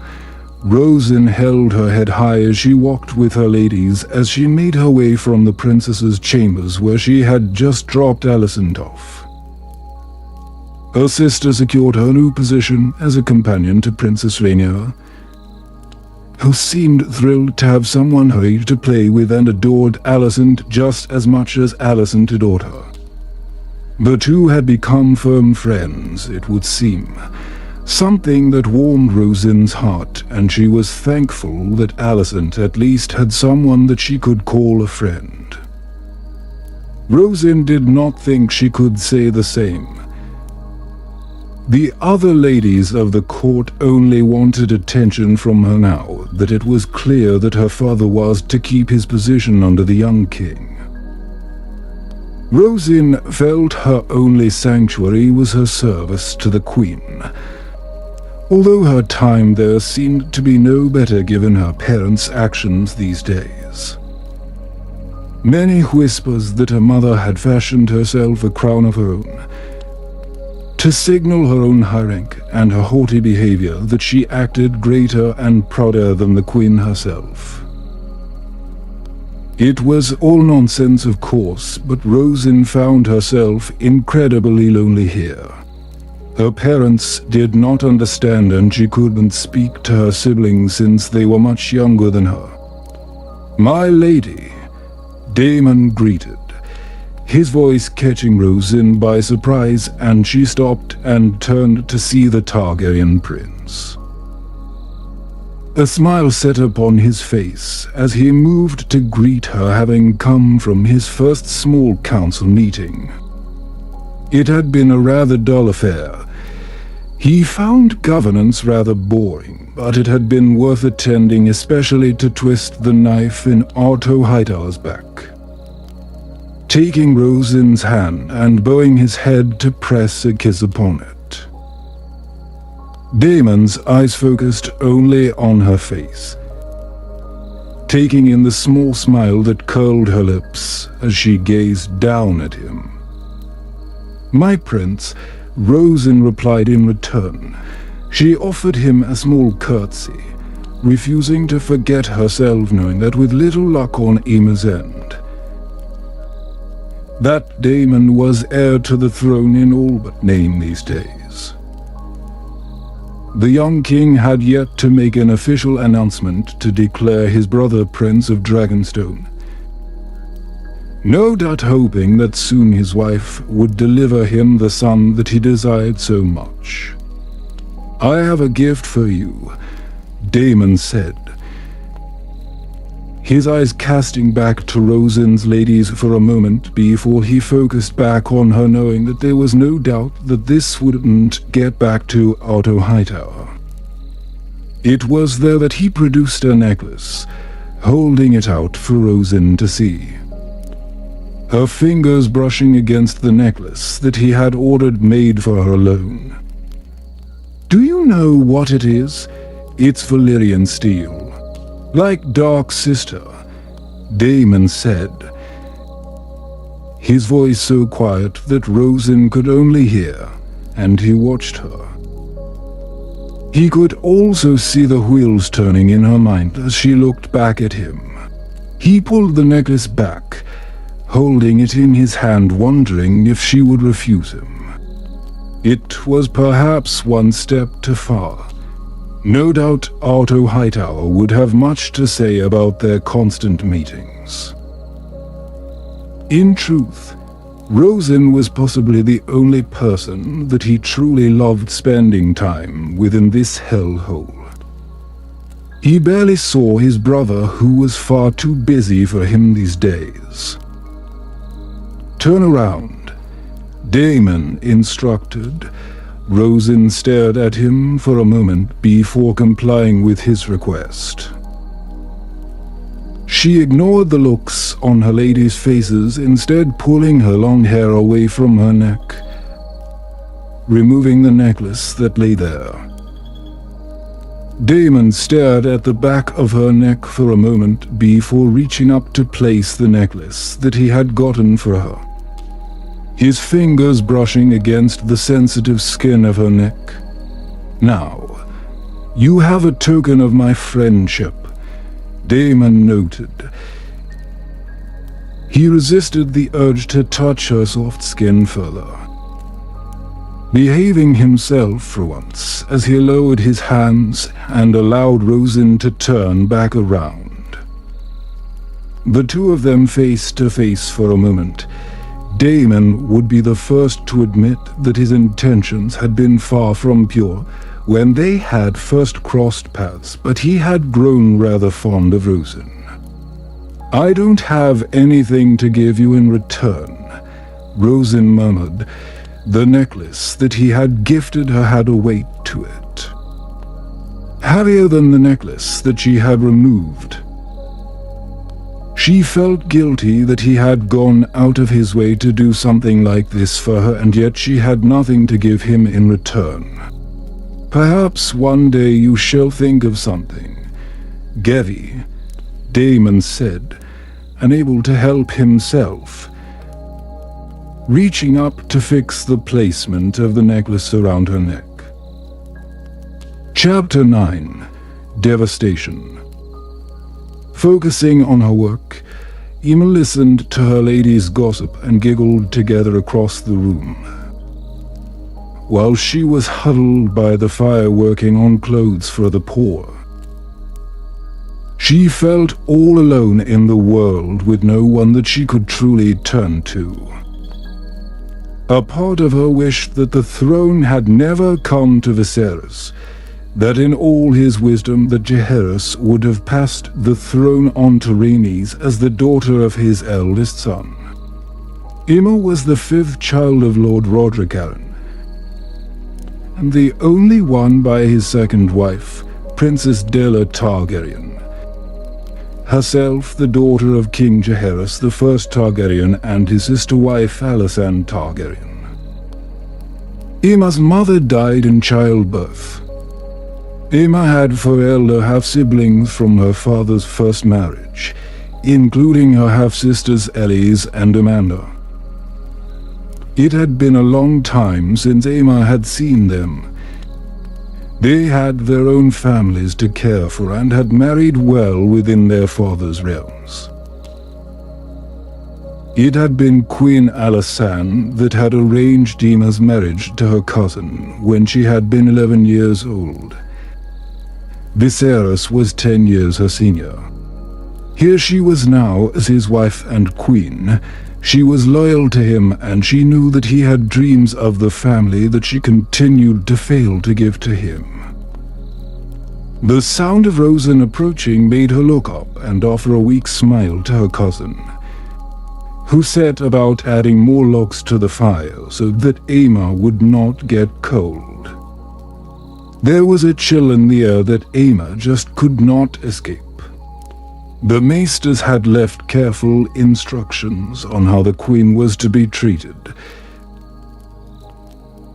Rosen held her head high as she walked with her ladies as she made her way from the princess's chambers where she had just dropped Alicent off. Her sister secured her new position as a companion to Princess Rhaenyra, who seemed thrilled to have someone her age to play with, and adored Alicent just as much as Alicent adored her. The two had become firm friends, it would seem, something that warmed Rosen's heart, and she was thankful that Alicent at least had someone that she could call a friend. Rosen did not think she could say the same. The other ladies of the court only wanted attention from her now that it was clear that her father was to keep his position under the young king. Rosin felt her only sanctuary was her service to the queen, although her time there seemed to be no better given her parents' actions these days. Many whispers that her mother had fashioned herself a crown of her own, to signal her own high rank and her haughty behavior that she acted greater and prouder than the queen herself. It was all nonsense, of course, but Rosin found herself incredibly lonely here. Her parents did not understand and she couldn't speak to her siblings since they were much younger than her. "My lady," Damon greeted, his voice catching Rosin by surprise, and she stopped and turned to see the Targaryen prince. A smile set upon his face as he moved to greet her, having come from his first small council meeting. It had been a rather dull affair. He found governance rather boring, but it had been worth attending, especially to twist the knife in Otto Hightower's back. Taking Rosin's hand and bowing his head to press a kiss upon it. Damon's eyes focused only on her face, taking in the small smile that curled her lips as she gazed down at him. "My prince," Rosin replied in return. She offered him a small curtsy, refusing to forget herself, knowing that with little luck on Aimer's end, that Damon was heir to the throne in all but name these days. The young king had yet to make an official announcement to declare his brother Prince of Dragonstone, no doubt hoping that soon his wife would deliver him the son that he desired so much. "I have a gift for you," Damon said, his eyes casting back to Rosin's ladies for a moment before he focused back on her, knowing that there was no doubt that this wouldn't get back to Otto Hightower. It was there that he produced a necklace, holding it out for Rosin to see, her fingers brushing against the necklace that he had ordered made for her alone. "Do you know what it is? It's Valyrian steel. Like Dark Sister," Damon said, his voice so quiet that Rosin could only hear, and he watched her. He could also see the wheels turning in her mind as she looked back at him. He pulled the necklace back, holding it in his hand, wondering if she would refuse him. It was perhaps one step too far. No doubt Otto Hightower would have much to say about their constant meetings. In truth, Rosin was possibly the only person that he truly loved spending time with in this hellhole. He barely saw his brother, who was far too busy for him these days. "Turn around," Damon instructed. Rosin stared at him for a moment before complying with his request. She ignored the looks on her ladies' faces, instead pulling her long hair away from her neck, removing the necklace that lay there. Damon stared at the back of her neck for a moment before reaching up to place the necklace that he had gotten for her, his fingers brushing against the sensitive skin of her neck. "Now, you have a token of my friendship," Damon noted. He resisted the urge to touch her soft skin further, behaving himself for once as he lowered his hands and allowed Rosin to turn back around. The two of them face to face for a moment. Damon would be the first to admit that his intentions had been far from pure when they had first crossed paths, but he had grown rather fond of Rosin. "I don't have anything to give you in return," Rosin murmured, The necklace that he had gifted her had a weight to it, heavier than the necklace that she had removed. She felt guilty that he had gone out of his way to do something like this for her, and yet she had nothing to give him in return. "Perhaps one day you shall think of something," Gevi, Damon said, unable to help himself, reaching up to fix the placement of the necklace around her neck. Chapter 9. Devastation. Focusing on her work, Emma listened to her ladies' gossip and giggled together across the room. While she was huddled by the fire working on clothes for the poor, she felt all alone in the world with no one that she could truly turn to. A part of her wished that the throne had never come to Viserys, that in all his wisdom that Jaehaerys would have passed the throne on to Rhaenys as the daughter of his eldest son. Emma was the 5th child of Lord Roderick Arryn, and the only one by his second wife, Princess Daella Targaryen, herself the daughter of King Jaehaerys the First Targaryen and his sister wife Alysanne Targaryen. Emma's mother died in childbirth. Emma had 4 elder half-siblings from her father's first marriage, including her half-sisters Elise and Amanda. It had been a long time since Emma had seen them. They had their own families to care for and had married well within their father's realms. It had been Queen Alysanne that had arranged Emma's marriage to her cousin when she had been 11 years old. Viserys was 10 years her senior. Here she was now as his wife and queen. She was loyal to him, and she knew that he had dreams of the family that she continued to fail to give to him. The sound of Rosen approaching made her look up and offer a weak smile to her cousin, who set about adding more logs to the fire so that Emma would not get cold. There was a chill in the air that Emma just could not escape. The maesters had left careful instructions on how the queen was to be treated.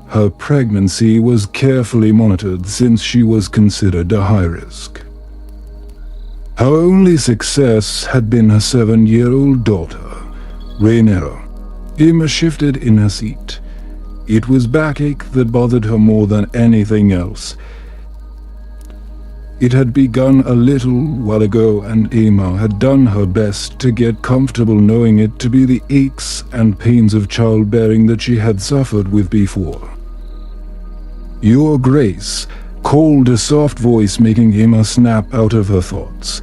Her pregnancy was carefully monitored since she was considered a high risk. Her only success had been her 7-year-old daughter, Rhaenyra. Emma shifted in her seat. It was backache that bothered her more than anything else. It had begun a little while ago, and Emma had done her best to get comfortable knowing it to be the aches and pains of childbearing that she had suffered with before. "Your Grace," called a soft voice, making Emma snap out of her thoughts.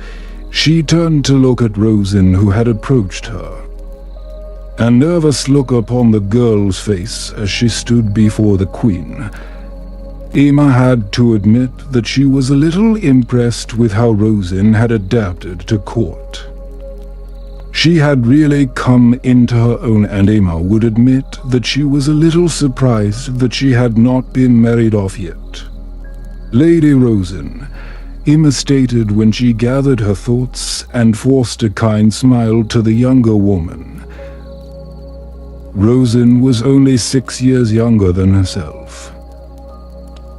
She turned to look at Rosen, who had approached her. A nervous look upon the girl's face as she stood before the queen. Emma had to admit that she was a little impressed with how Rosen had adapted to court. She had really come into her own, and Emma would admit that she was a little surprised that she had not been married off yet. "Lady Rosen," Emma stated when she gathered her thoughts and forced a kind smile to the younger woman. Rosen was only 6 years younger than herself.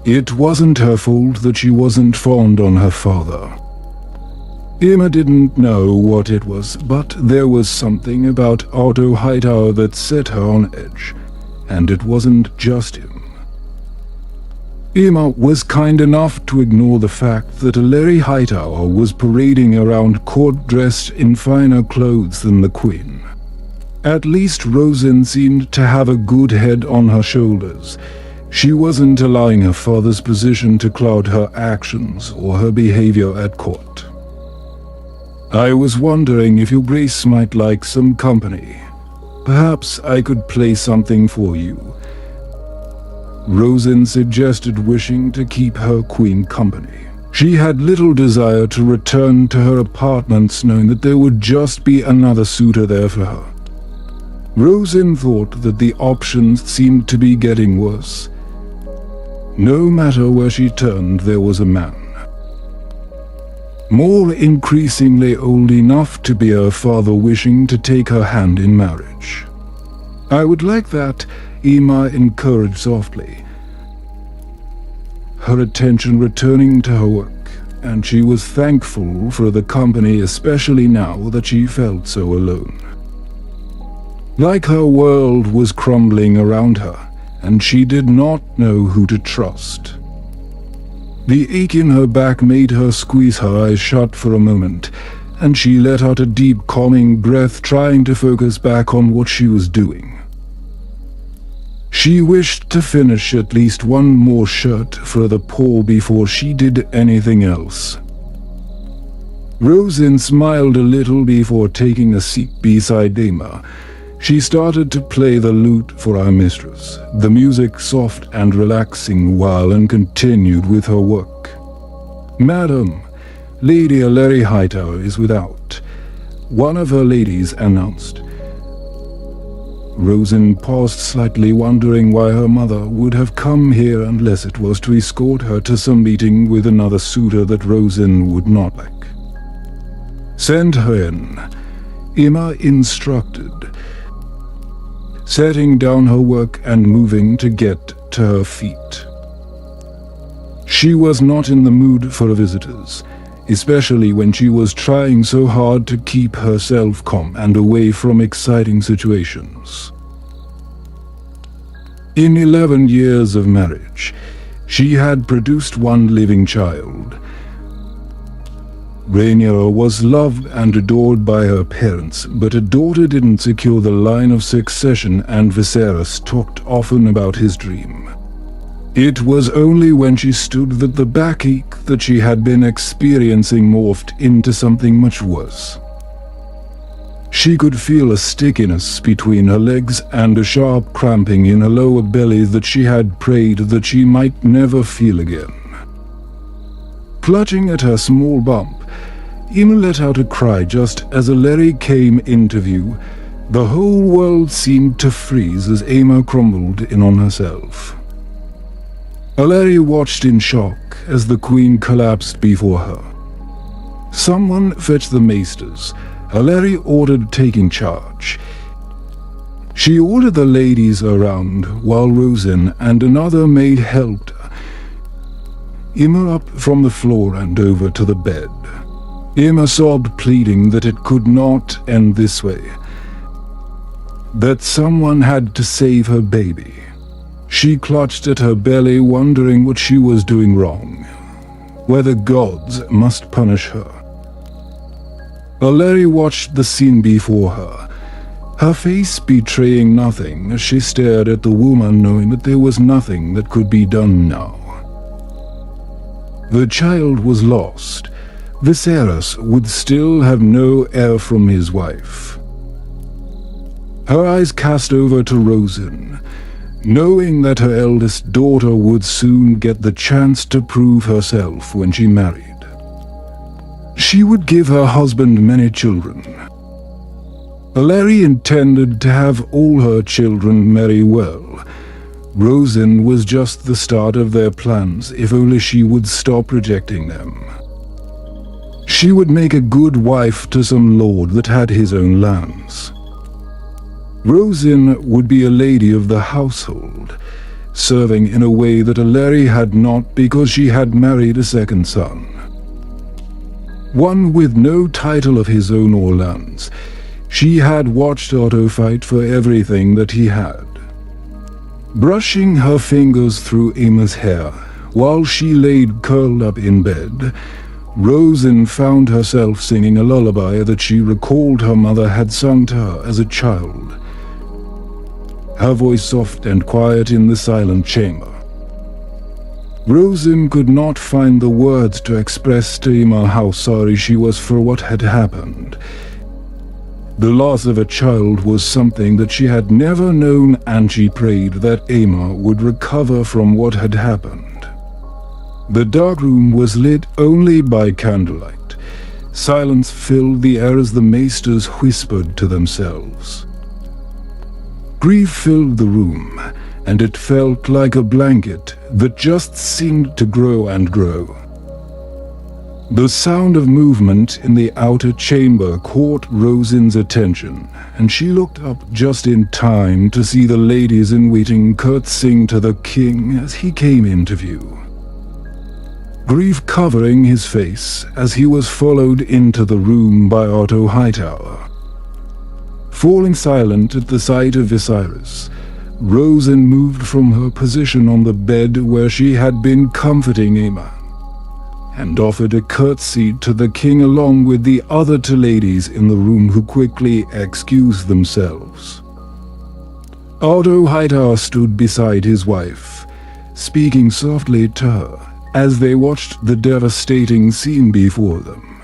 It wasn't her fault that she wasn't fond on her father. Emma didn't know what it was, but there was something about Otto Hightower that set her on edge, and it wasn't just him. Emma was kind enough to ignore the fact that Larry Hightower was parading around court dressed in finer clothes than the Queen. At least Rosen seemed to have a good head on her shoulders. She wasn't allowing her father's position to cloud her actions or her behavior at court. "I was wondering if your Grace might like some company. Perhaps I could play something for you." Rosen suggested, wishing to keep her queen company. She had little desire to return to her apartments knowing that there would just be another suitor there for her. Rosin thought that the options seemed to be getting worse. No matter where she turned, there was a man. More increasingly old enough to be her father, wishing to take her hand in marriage. "I would like that," Emma encouraged softly, her attention returning to her work, and she was thankful for the company, especially now that she felt so alone. Like her world was crumbling around her, and she did not know who to trust. The ache in her back made her squeeze her eyes shut for a moment, and she let out a deep, calming breath, trying to focus back on what she was doing. She wished to finish at least one more shirt for the poor before she did anything else. Rosin smiled a little before taking a seat beside Emma. She started to play the lute for our mistress, the music soft and relaxing while, and continued with her work. "Madam, Lady Aleri Hightower is without," one of her ladies announced. Rosin paused slightly, wondering why her mother would have come here unless it was to escort her to some meeting with another suitor that Rosin would not like. "Send her in," Emma instructed, setting down her work and moving to get to her feet. She was not in the mood for visitors, especially when she was trying so hard to keep herself calm and away from exciting situations. In 11 years of marriage, she had produced one living child. Rhaenyra was loved and adored by her parents, but a daughter didn't secure the line of succession, and Viserys talked often about his dream. It was only when she stood that the backache that she had been experiencing morphed into something much worse. She could feel a stickiness between her legs and a sharp cramping in her lower belly that she had prayed that she might never feel again. Clutching at her small bump, Emma let out a cry just as Aleri came into view. The whole world seemed to freeze as Emma crumbled in on herself. Aleri watched in shock as the queen collapsed before her. "Someone fetch the maesters," Aleri ordered, taking charge. She ordered the ladies around while Rosin and another maid helped her. Emma up from the floor and over to the bed. Emma sobbed, pleading that it could not end this way, that someone had to save her baby. She clutched at her belly, wondering what she was doing wrong, whether gods must punish her. Aleri watched the scene before her, her face betraying nothing as she stared at the woman, knowing that there was nothing that could be done now. The child was lost. Viserys would still have no heir from his wife. Her eyes cast over to Rosin, knowing that her eldest daughter would soon get the chance to prove herself when she married. She would give her husband many children. Aleri intended to have all her children marry well. Rosin was just the start of their plans, if only she would stop rejecting them. She would make a good wife to some lord that had his own lands. Rosin would be a lady of the household, serving in a way that Aleri had not, because she had married a second son. One with no title of his own or lands. She had watched Otto fight for everything that he had. Brushing her fingers through Emma's hair while she laid curled up in bed, Rosin found herself singing a lullaby that she recalled her mother had sung to her as a child, her voice soft and quiet in the silent chamber. Rosin could not find the words to express to Emma how sorry she was for what had happened. The loss of a child was something that she had never known, and she prayed that Emma would recover from what had happened. The dark room was lit only by candlelight. Silence filled the air as the maesters whispered to themselves. Grief filled the room, and it felt like a blanket that just seemed to grow and grow. The sound of movement in the outer chamber caught Rosin's attention, and she looked up just in time to see the ladies in waiting curtsying to the king as he came into view. Grief covering his face as he was followed into the room by Otto Hightower. Falling silent at the sight of Viserys, Rosin moved from her position on the bed where she had been comforting Aemma, and offered a curtsy to the king along with the other two ladies in the room, who quickly excused themselves. Otto Hightower stood beside his wife, speaking softly to her as they watched the devastating scene before them.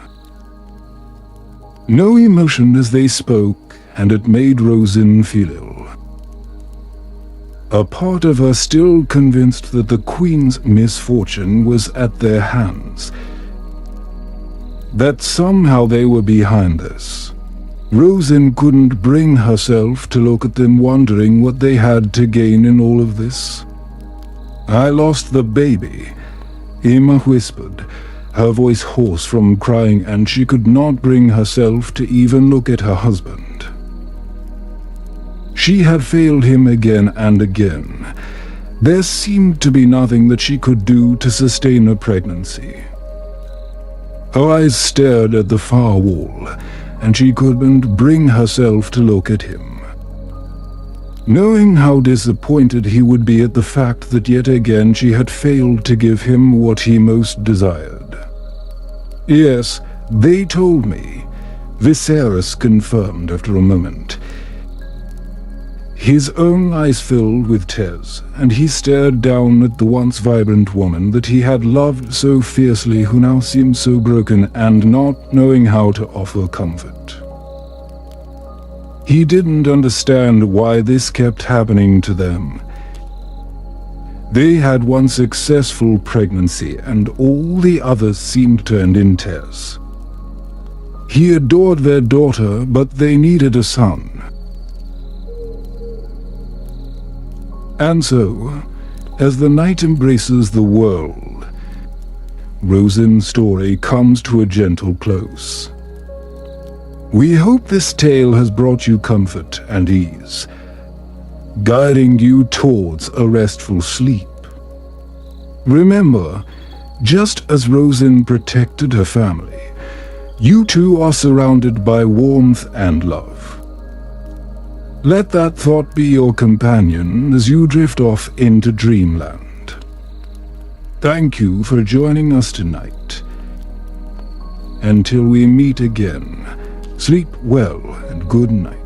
No emotion as they spoke, and it made Rosin feel ill. A part of her still convinced that the Queen's misfortune was at their hands, that somehow they were behind this. Rosin couldn't bring herself to look at them, wondering what they had to gain in all of this. "I lost the baby," Aemma whispered, her voice hoarse from crying, and she could not bring herself to even look at her husband. She had failed him again and again. There seemed to be nothing that she could do to sustain a pregnancy. Her eyes stared at the far wall, and she couldn't bring herself to look at him. Knowing how disappointed he would be at the fact that yet again she had failed to give him what he most desired. "Yes, they told me," Viserys confirmed after a moment. His own eyes filled with tears, and he stared down at the once vibrant woman that he had loved so fiercely, who now seemed so broken and not knowing how to offer comfort. He didn't understand why this kept happening to them. They had one successful pregnancy, and all the others seemed to end in tears. He adored their daughter, but they needed a son. And so, as the night embraces the world, Rosin's story comes to a gentle close. We hope this tale has brought you comfort and ease, guiding you towards a restful sleep. Remember, just as Rosin protected her family, you too are surrounded by warmth and love. Let that thought be your companion as you drift off into dreamland. Thank you for joining us tonight. Until we meet again, sleep well and good night.